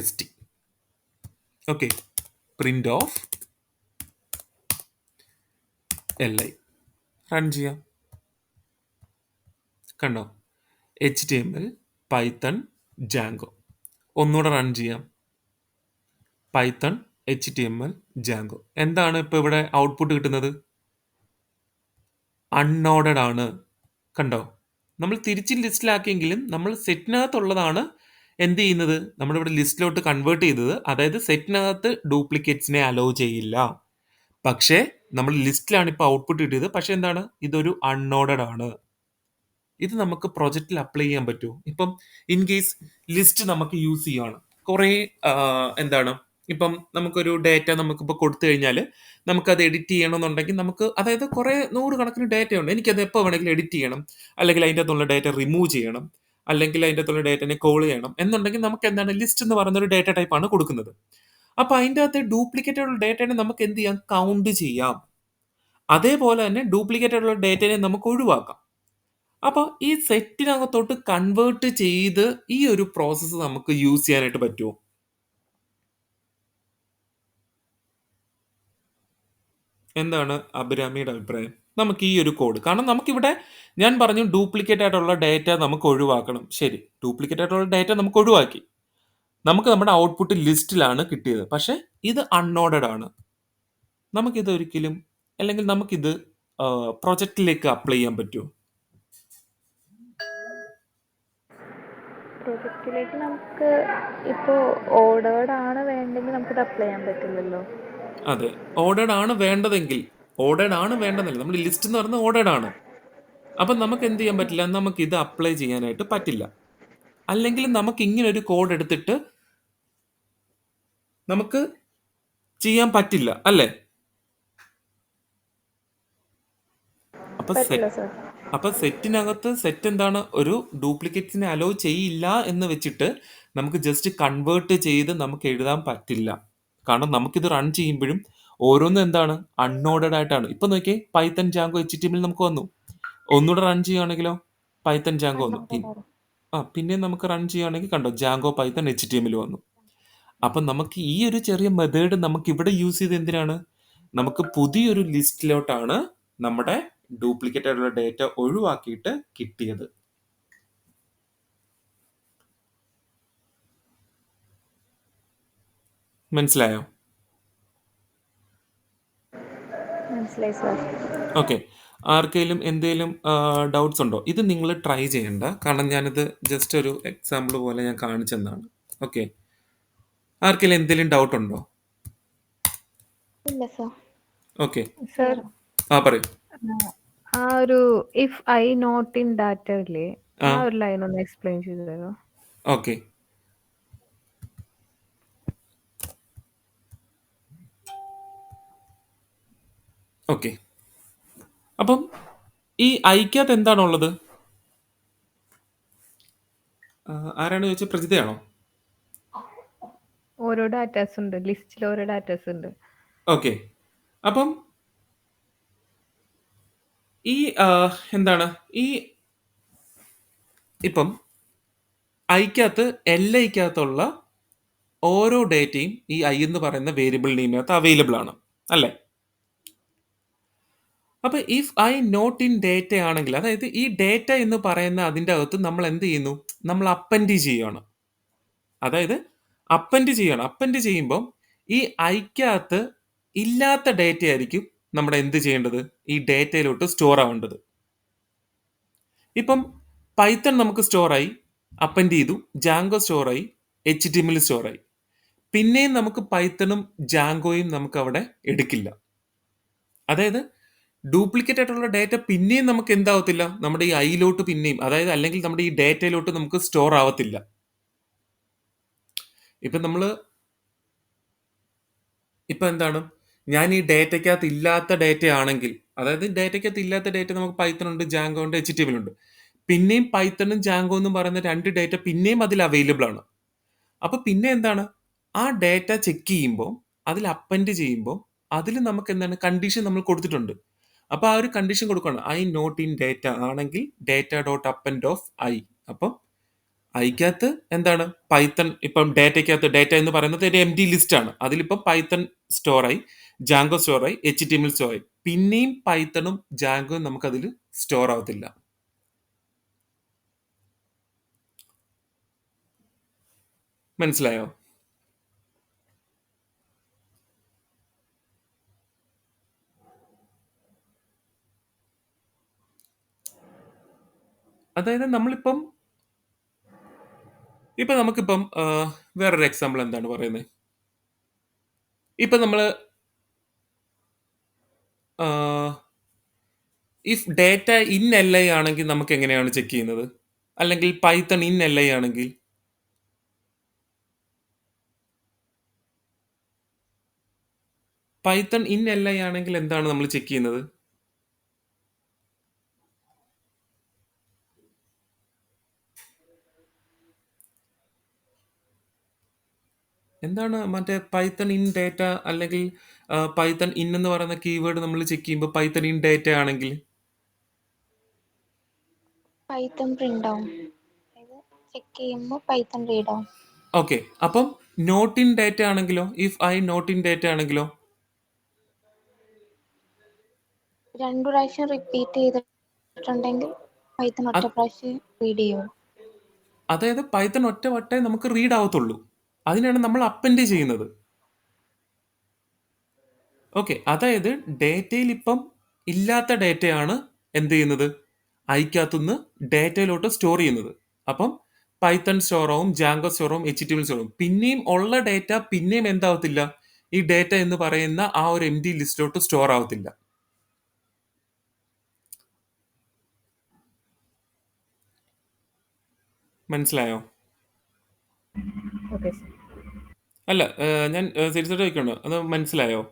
st. Okay, print of li. Run ചെയ്യാം. കണ്ടോ, HTML, പൈത്തൺ, ജാങ്കോ. ഒന്നുകൂടെ റൺ ചെയ്യാം. Python, HTML, Django. എന്താണ് ഇപ്പൊ ഇവിടെ ഔട്ട്പുട്ട് കിട്ടുന്നത്? അൺഓർഡഡ് ആണ്. കണ്ടോ, നമ്മൾ തിരിച്ച് ലിസ്റ്റിലാക്കിയെങ്കിലും നമ്മൾ സെറ്റിനകത്തുള്ളതാണ് എന്ത് ചെയ്യുന്നത്, നമ്മളിവിടെ ലിസ്റ്റിലോട്ട് കൺവേർട്ട് ചെയ്തത്. അതായത് സെറ്റിനകത്ത് ഡ്യൂപ്ലിക്കേറ്റ്സിനെ അലോ ചെയ്യില്ല. പക്ഷേ നമ്മൾ ലിസ്റ്റിലാണ് ഇപ്പോൾ ഔട്ട്പുട്ട് കിട്ടിയത്. പക്ഷെ എന്താണ്, ഇതൊരു അൺഓർഡഡ് ആണ്. ഇത് നമുക്ക് പ്രൊജക്റ്റിൽ അപ്ലൈ ചെയ്യാൻ പറ്റുമോ? ഇപ്പം ഇൻ കേസ് ലിസ്റ്റ് നമുക്ക് യൂസ് ചെയ്യുകയാണ്, കുറേ എന്താണ്, ഇപ്പം നമുക്കൊരു ഡേറ്റ നമുക്കിപ്പോൾ കൊടുത്തു കഴിഞ്ഞാൽ നമുക്കത് എഡിറ്റ് ചെയ്യണമെന്നുണ്ടെങ്കിൽ നമുക്ക്, അതായത് കുറേ നൂറുകണക്കിന് ഡേറ്റ ഉണ്ട്, എനിക്കത് എപ്പോൾ വേണമെങ്കിലും എഡിറ്റ് ചെയ്യണം, അല്ലെങ്കിൽ അതിൻ്റെ അകത്തുള്ള ഡേറ്റ റിമൂവ് ചെയ്യണം, അല്ലെങ്കിൽ അതിൻ്റെ അകത്തുള്ള ഡേറ്റനെ കോൾ ചെയ്യണം എന്നുണ്ടെങ്കിൽ നമുക്ക് എന്താണ്, ലിസ്റ്റ് എന്ന് പറയുന്ന ഒരു ഡേറ്റ ടൈപ്പാണ് കൊടുക്കുന്നത്. അപ്പോൾ അതിൻ്റെ അകത്ത് ഡ്യൂപ്ലിക്കേറ്റ് ഉള്ള ഡേറ്റനെ നമുക്ക് എന്ത് ചെയ്യാം, കൗണ്ട് ചെയ്യാം. അതേപോലെ തന്നെ ഡ്യൂപ്ലിക്കേറ്റ് ഉള്ള ഡേറ്റനെ നമുക്ക് ഒഴിവാക്കാം. അപ്പോൾ ഈ സെറ്റിനകത്തോട്ട് കൺവേർട്ട് ചെയ്ത് ഈ ഒരു പ്രോസസ്സ് നമുക്ക് യൂസ് ചെയ്യാനായിട്ട് പറ്റുമോ? എന്താണ് അഭിരാമിയുടെ അഭിപ്രായം? നമുക്ക് ഈ ഒരു കോഡ്, കാരണം നമുക്കിവിടെ ഞാൻ പറഞ്ഞു ഡ്യൂപ്ലിക്കേറ്റ് ആയിട്ടുള്ള ഡേറ്റ നമുക്ക് ഒഴിവാക്കണം. ശരി, ഡ്യൂപ്ലിക്കേറ്റ് ആയിട്ടുള്ള ഡേറ്റ നമുക്ക് ഒഴിവാക്കി. നമുക്ക് നമ്മുടെ ഔട്ട്പുട്ട് ലിസ്റ്റിലാണ് കിട്ടിയത്. പക്ഷെ ഇത് അൺഓർഡഡ് ആണ്. നമുക്കിത് ഒരിക്കലും, അല്ലെങ്കിൽ നമുക്കിത് പ്രൊജക്റ്റിലേക്ക് അപ്ലൈ ചെയ്യാൻ പറ്റുമോ? പ്രൊജക്റ്റിലേക്ക് നമുക്ക് ഇപ്പോൾ ഓർഡേർഡ് ആണ് വേണ്ടെങ്കിൽ നമുക്കിത് അപ്ലൈ ചെയ്യാൻ പറ്റില്ലല്ലോ. അതെ, ഓർഡേഡ് ആണ് വേണ്ടതെങ്കിൽ, ഓർഡേഡ് ആണ് വേണ്ടതല്ല, നമ്മുടെ ലിസ്റ്റ് എന്ന് പറയുന്നത് ഓർഡേഡ് ആണ്. അപ്പം നമുക്ക് എന്ത് ചെയ്യാൻ പറ്റില്ല, നമുക്ക് ഇത് അപ്ലൈ ചെയ്യാനായിട്ട് പറ്റില്ല. അല്ലെങ്കിൽ നമുക്ക് ഇങ്ങനെ ഒരു കോഡ് എടുത്തിട്ട് നമുക്ക് ചെയ്യാൻ പറ്റില്ല, അല്ലേ? പറ്റില്ല സർ. അപ്പൊ സെറ്റിനകത്ത് സെറ്റ് എന്താണ്, ഒരു ഡ്യൂപ്ലിക്കേറ്റ്സിനെ അലോ ചെയ്യില്ല എന്ന് വെച്ചിട്ട് നമുക്ക് ജസ്റ്റ് കൺവേർട്ട് ചെയ്ത് നമുക്ക് എഴുതാൻ പറ്റില്ല. കാരണം നമുക്കിത് റൺ ചെയ്യുമ്പോഴും ഓരോന്നും എന്താണ്, അൺഓർഡഡ് ആയിട്ടാണ്. ഇപ്പൊ നോക്കിയേ, പൈത്തൺ ജാങ്കോ HTML നമുക്ക് വന്നു. ഒന്നുകൂടെ റൺ ചെയ്യുകയാണെങ്കിലോ പൈത്തൺ ജാങ്കോ വന്നു. പിന്നെ നമുക്ക് റൺ ചെയ്യുകയാണെങ്കിൽ കണ്ടോ, ജാങ്കോ പൈത്തൺ HTML വന്നു. അപ്പം നമുക്ക് ഈ ഒരു ചെറിയ മെത്തേഡ് നമുക്ക് ഇവിടെ യൂസ് ചെയ്ത് എന്തിനാണ്, നമുക്ക് പുതിയൊരു ലിസ്റ്റിലോട്ടാണ് നമ്മുടെ ഡ്യൂപ്ലിക്കേറ്റ് ആയിട്ടുള്ള ഡേറ്റ ഒഴിവാക്കിയിട്ട് കിട്ടിയത്. മനസ്സിലായോ? മനസ്സിലായി സർ. ഓക്കെ, ആർക്കെങ്കിലും എന്തെങ്കിലും ഡൗട്ട്സ് ഉണ്ടോ? ഇത് നിങ്ങൾ ട്രൈ ചെയ്യണ്ട, കാരണം ഞാനിത് ജസ്റ്റ് ഒരു എക്സാമ്പിൾ പോലെ ഞാൻ കാണിച്ചെന്നാണ്. ഓക്കെ, ആർക്കെങ്കിലും എന്തെങ്കിലും ഡൗട്ട് ഉണ്ടോ? ഇല്ല സർ. ഓക്കെ, സർ, പറയൂ. ആ ഒരു if I not in data ഇല്ലേ, ആ, ആ ഒരു ലൈൻ ഒന്ന് എക്സ്പ്ലെയിൻ ചെയ്തു തരോ? ഓക്കെ. ഓക്കെ, അപ്പം ഈ ഐക്കകത്ത് എന്താണുള്ളത്? ആരാണ് ചോദിച്ചത്? പ്രജിതയാണോ? ഓരോ ഡാറ്റാസ് ഉണ്ട്, ലിസ്റ്റിൽ ഓരോ ഡാറ്റാസ് ഉണ്ട്. ഓക്കെ, അപ്പം ഈ എന്താണ്, ഈ ഇപ്പം ഐക്കകത്ത് LIക്കകത്തുള്ള ഓരോ ഡേറ്റയും ഈ ഐ എന്ന് പറയുന്ന വേരിയബിൾ നെയിമിനകത്ത് അവൈലബിൾ ആണ്, അല്ലേ? അപ്പൊ if I not in data ആണെങ്കിൽ, അതായത് ഈ ഡേറ്റ എന്ന് പറയുന്ന അതിൻ്റെ അകത്ത് നമ്മൾ എന്ത് ചെയ്യുന്നു, നമ്മൾ അപ്പൻഡ് ചെയ്യുകയാണ്. അതായത് അപ്പൻഡ് ചെയ്യണം. അപ്പൻഡ് ചെയ്യുമ്പം ഈ ഐക്കകത്ത് ഇല്ലാത്ത ഡേറ്റ ആയിരിക്കും നമ്മുടെ എന്ത് ചെയ്യേണ്ടത്, ഈ ഡേറ്റയിലോട്ട് സ്റ്റോർ ആവേണ്ടത്. ഇപ്പം പൈത്തൺ നമുക്ക് സ്റ്റോറായി, അപ്പൻഡ് ചെയ്തു, ജാങ്കോ സ്റ്റോറായി, HTML സ്റ്റോറായി. പിന്നെയും നമുക്ക് പൈത്തണും ജാങ്കോയും നമുക്ക് അവിടെ എടുക്കില്ല. അതായത് ഡ്യൂപ്ലിക്കേറ്റ് ആയിട്ടുള്ള ഡേറ്റ പിന്നെയും നമുക്ക് എന്താവത്തില്ല, നമ്മുടെ ഈ ഐയിലോട്ട് പിന്നെയും, അതായത് അല്ലെങ്കിൽ നമ്മുടെ ഈ ഡേറ്റയിലോട്ട് നമുക്ക് സ്റ്റോർ ആവത്തില്ല. ഇപ്പം നമ്മൾ ഇപ്പം എന്താണ്, ഞാൻ ഈ ഡേറ്റയ്ക്കകത്ത് ഇല്ലാത്ത ഡേറ്റ ആണെങ്കിൽ, അതായത് ഡേറ്റയ്ക്കകത്ത് ഇല്ലാത്ത ഡേറ്റ നമുക്ക് പൈത്തൺ ഉണ്ട്, ജാങ്കോ ഉണ്ട്, HTML ഉണ്ട്. പിന്നെയും പൈത്തണും ജാങ്കോ എന്നും പറയുന്ന രണ്ട് ഡേറ്റ പിന്നെയും അതിൽ അവൈലബിൾ ആണ്. അപ്പോൾ പിന്നെ എന്താണ്, ആ ഡേറ്റ ചെക്ക് ചെയ്യുമ്പോൾ അതിൽ അപ്പൻഡ് ചെയ്യുമ്പോൾ അതിൽ നമുക്ക് എന്താണ് കണ്ടീഷൻ നമ്മൾ കൊടുത്തിട്ടുണ്ട്. അപ്പോൾ ആ ഒരു കണ്ടീഷൻ കൊടുക്കണം. ഐ നോട്ട് ഇൻ ഡേറ്റ ആണെങ്കിൽ data dot append of I. അപ്പം ഐക്കകത്ത് എന്താണ് പൈത്തൺ, ഇപ്പം ഡേറ്റയ്ക്കകത്ത് ഡേറ്റ എന്ന് പറയുന്നത് ഒരു എം ടി ലിസ്റ്റ് ആണ്. അതിലിപ്പം പൈത്തൺ സ്റ്റോറായി, ജാങ്കോ സ്റ്റോറായി, HTML സ്റ്റോറായി. പിന്നെയും പൈത്തണും ജാങ്കോയും നമുക്കതിൽ സ്റ്റോർ ആവത്തില്ല. മനസ്സിലായോ? അതായത് നമ്മളിപ്പം നമുക്കിപ്പം വേറൊരു എക്സാമ്പിൾ എന്താണ് പറയുന്നത്, ഇപ്പം നമ്മൾ ഇഫ് ഡേറ്റ ഇൻ LI ആണെങ്കിൽ നമുക്ക് എങ്ങനെയാണ് ചെക്ക് ചെയ്യുന്നത്, അല്ലെങ്കിൽ പൈത്തൺ ഇൻ LI ആണെങ്കിൽ എന്താണ് നമ്മൾ ചെക്ക് ചെയ്യുന്നത്? എന്താണ് മറ്റേ പൈത്തൺ ഇൻ ഡേറ്റ, അല്ലെങ്കിൽ പൈത്തൺ ഇൻ എന്ന് പറയുന്ന കീവേഡ് നമ്മൾ ചെക്ക് ചെയ്യുമ്പോൾ പൈത്തൺ ഇൻ ഡേറ്റ ആണെങ്കിൽ പൈത്തൺ പ്രിന്റ് ആവും. ചെക്ക് ചെയ്യുമ്പോൾ പൈത്തൺ റീഡ് ആവും. ഓക്കെ. അപ്പം നോട്ട് ഇൻ ഡേറ്റ ആണെങ്കിലോ, if I not in data ആണെങ്കിലോ? 2 പ്രാവശ്യം റിപ്പീറ്റ് ചെയ്തിട്ടുണ്ടെങ്കിൽ പൈത്തൺ ഒറ്റ പ്രാവശ്യം റീഡ് ചെയ്യുള്ളൂ. അതായത് പൈത്തൺ ഒറ്റ വട്ടേ നമുക്ക് റീഡ് ആവത്തുള്ളൂ. അതിനാണ് നമ്മൾ അപ്പൻഡ് ചെയ്യുന്നത്. ഓക്കെ. അതായത് ഡേറ്റയിൽ ഇപ്പം ഇല്ലാത്ത ഡേറ്റയാണ് എന്ത് ചെയ്യുന്നത്, ഐക്കകത്തുനിന്ന് ഡേറ്റയിലോട്ട് സ്റ്റോർ ചെയ്യുന്നത്. അപ്പം പൈത്തൺ സ്റ്റോറാവും, ജാങ്കോ സ്റ്റോറാവും, HTML സ്റ്റോറാവും. പിന്നെയും ഉള്ള ഡേറ്റ പിന്നെയും എന്താവത്തില്ല, ഈ ഡേറ്റ എന്ന് പറയുന്ന ആ ഒരു എം ടി ലിസ്റ്റിലോട്ട് സ്റ്റോർ ആവത്തില്ല. മനസ്സിലായോ? Okay sir. അല്ല, ഞാൻ സീരിയസ് ആയിട്ട് ചോദിക്കണം, അത് മനസ്സിലായോ?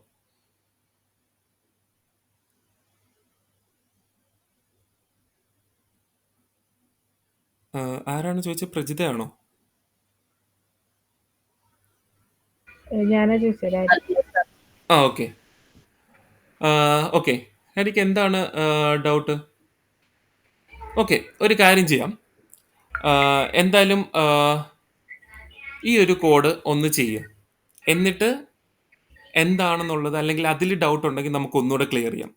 ആരാണ് ചോദിച്ചത്? പ്രജിതയാണോ? ഞാനാ ചോദിച്ചത്. ആ, ഓക്കെ. ഓക്കെ, എനിക്ക് എന്താണ് ഡൗട്ട്? ഓക്കെ, ഒരു കാര്യം ചെയ്യാം. എന്തായാലും ഈ ഒരു കോഡ് ഒന്ന് ചെയ്യുക, എന്നിട്ട് എന്താണെന്നുള്ളത്, അല്ലെങ്കിൽ അതിൽ ഡൗട്ട് ഉണ്ടെങ്കിൽ നമുക്ക് ഒന്നുകൂടെ ക്ലിയർ ചെയ്യാം.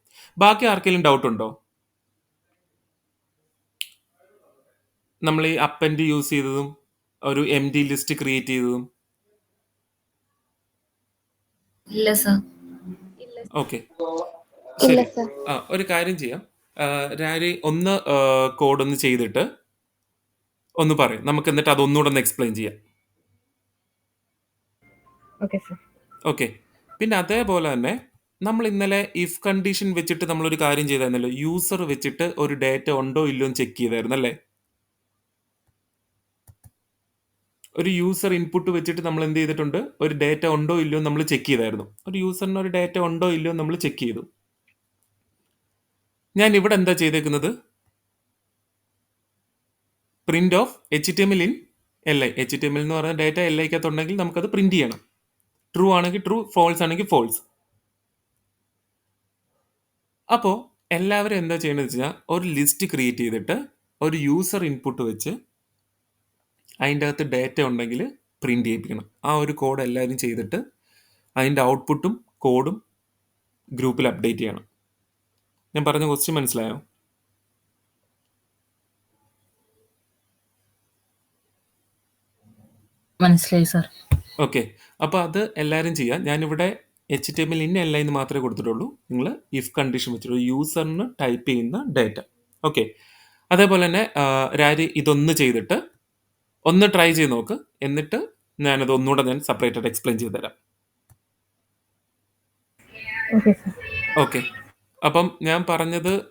ബാക്കി ആർക്കെങ്കിലും ഡൗട്ട് ഉണ്ടോ? നമ്മൾ ഈ അപ്പൻഡ് യൂസ് ചെയ്തതും ഒരു എം ടി ലിസ്റ്റ് ക്രിയേറ്റ് ചെയ്തതും. ഇല്ല സർ. ഓക്കെ, ഇല്ല ശരി. സർ. ഒരു കാര്യം ചെയ്യാം. രാരി ഒന്ന് കോഡ് ഒന്ന് ചെയ്തിട്ട് ഒന്ന് പറയും, നമുക്ക് എന്നിട്ട് അതൊന്നുകൂടെ ഒന്ന് എക്സ്പ്ലെയിൻ ചെയ്യാം. Okay sir. ഓക്കെ. പിന്നെ അതേപോലെ തന്നെ നമ്മൾ ഇന്നലെ ഇഫ് കണ്ടീഷൻ വെച്ചിട്ട് നമ്മളൊരു കാര്യം ചെയ്തായിരുന്നല്ലോ, യൂസർ വെച്ചിട്ട് ഒരു ഡേറ്റ ഉണ്ടോ ഇല്ലയോ എന്ന് ചെക്ക് ചെയ്തായിരുന്നു അല്ലേ? ഒരു യൂസർ ഇൻപുട്ട് വെച്ചിട്ട് നമ്മൾ എന്ത് ചെയ്തിട്ടുണ്ട്, ഒരു ഡേറ്റ ഉണ്ടോ ഇല്ലയോ നമ്മൾ ചെക്ക് ചെയ്തായിരുന്നു. ഒരു യൂസറിന് ഒരു ഡേറ്റ ഉണ്ടോ ഇല്ലയോ നമ്മൾ ചെക്ക് ചെയ്തു. ഞാൻ ഇവിടെ എന്താ ചെയ്തേക്കുന്നത്, print of HTML in LI. HTML എന്ന് പറയുന്ന ഡേറ്റ LIക്കകത്തുണ്ടെങ്കിൽ നമുക്കത് പ്രിന്റ് ചെയ്യണം. ട്രൂ ആണെങ്കിൽ ട്രൂ, ഫോൾസ് ആണെങ്കിൽ ഫോൾസ്. അപ്പോൾ എല്ലാവരും എന്താ ചെയ്യേണ്ടത് വെച്ചാൽ, ഒരു ലിസ്റ്റ് ക്രിയേറ്റ് ചെയ്തിട്ട് ഒരു യൂസർ ഇൻപുട്ട് വെച്ച് അതിൻ്റെ അകത്ത് ഡേറ്റ ഉണ്ടെങ്കിൽ പ്രിന്റ് ചെയ്യിപ്പിക്കണം. ആ ഒരു കോഡ് എല്ലാവരും ചെയ്തിട്ട് അതിൻ്റെ ഔട്ട്പുട്ടും കോഡും ഗ്രൂപ്പിൽ അപ്ഡേറ്റ് ചെയ്യണം. ഞാൻ പറഞ്ഞ ക്വസ്റ്റ്യൻ മനസ്സിലായോ? മനസ്സിലായി സർ. ഓക്കെ. അപ്പോൾ അത് എല്ലാവരും ചെയ്യാം. ഞാനിവിടെ HTML ഇൻ LI എന്ന് മാത്രമേ കൊടുത്തിട്ടുള്ളൂ. നിങ്ങൾ ഇഫ് കണ്ടീഷൻ വെച്ചിട്ട് യൂസറിന് ടൈപ്പ് ചെയ്യുന്ന ഡേറ്റ. ഓക്കെ. അതേപോലെ തന്നെ രാരി ഇതൊന്ന് ചെയ്തിട്ട് ഒന്ന് ട്രൈ ചെയ്ത് നോക്ക്, എന്നിട്ട് ഞാനത് ഒന്നുകൂടെ ഞാൻ സെപ്പറേറ്റ് ആയിട്ട് എക്സ്പ്ലെയിൻ ചെയ്ത് തരാം. Okay sir. ഓക്കെ. അപ്പം ഞാൻ പറഞ്ഞത്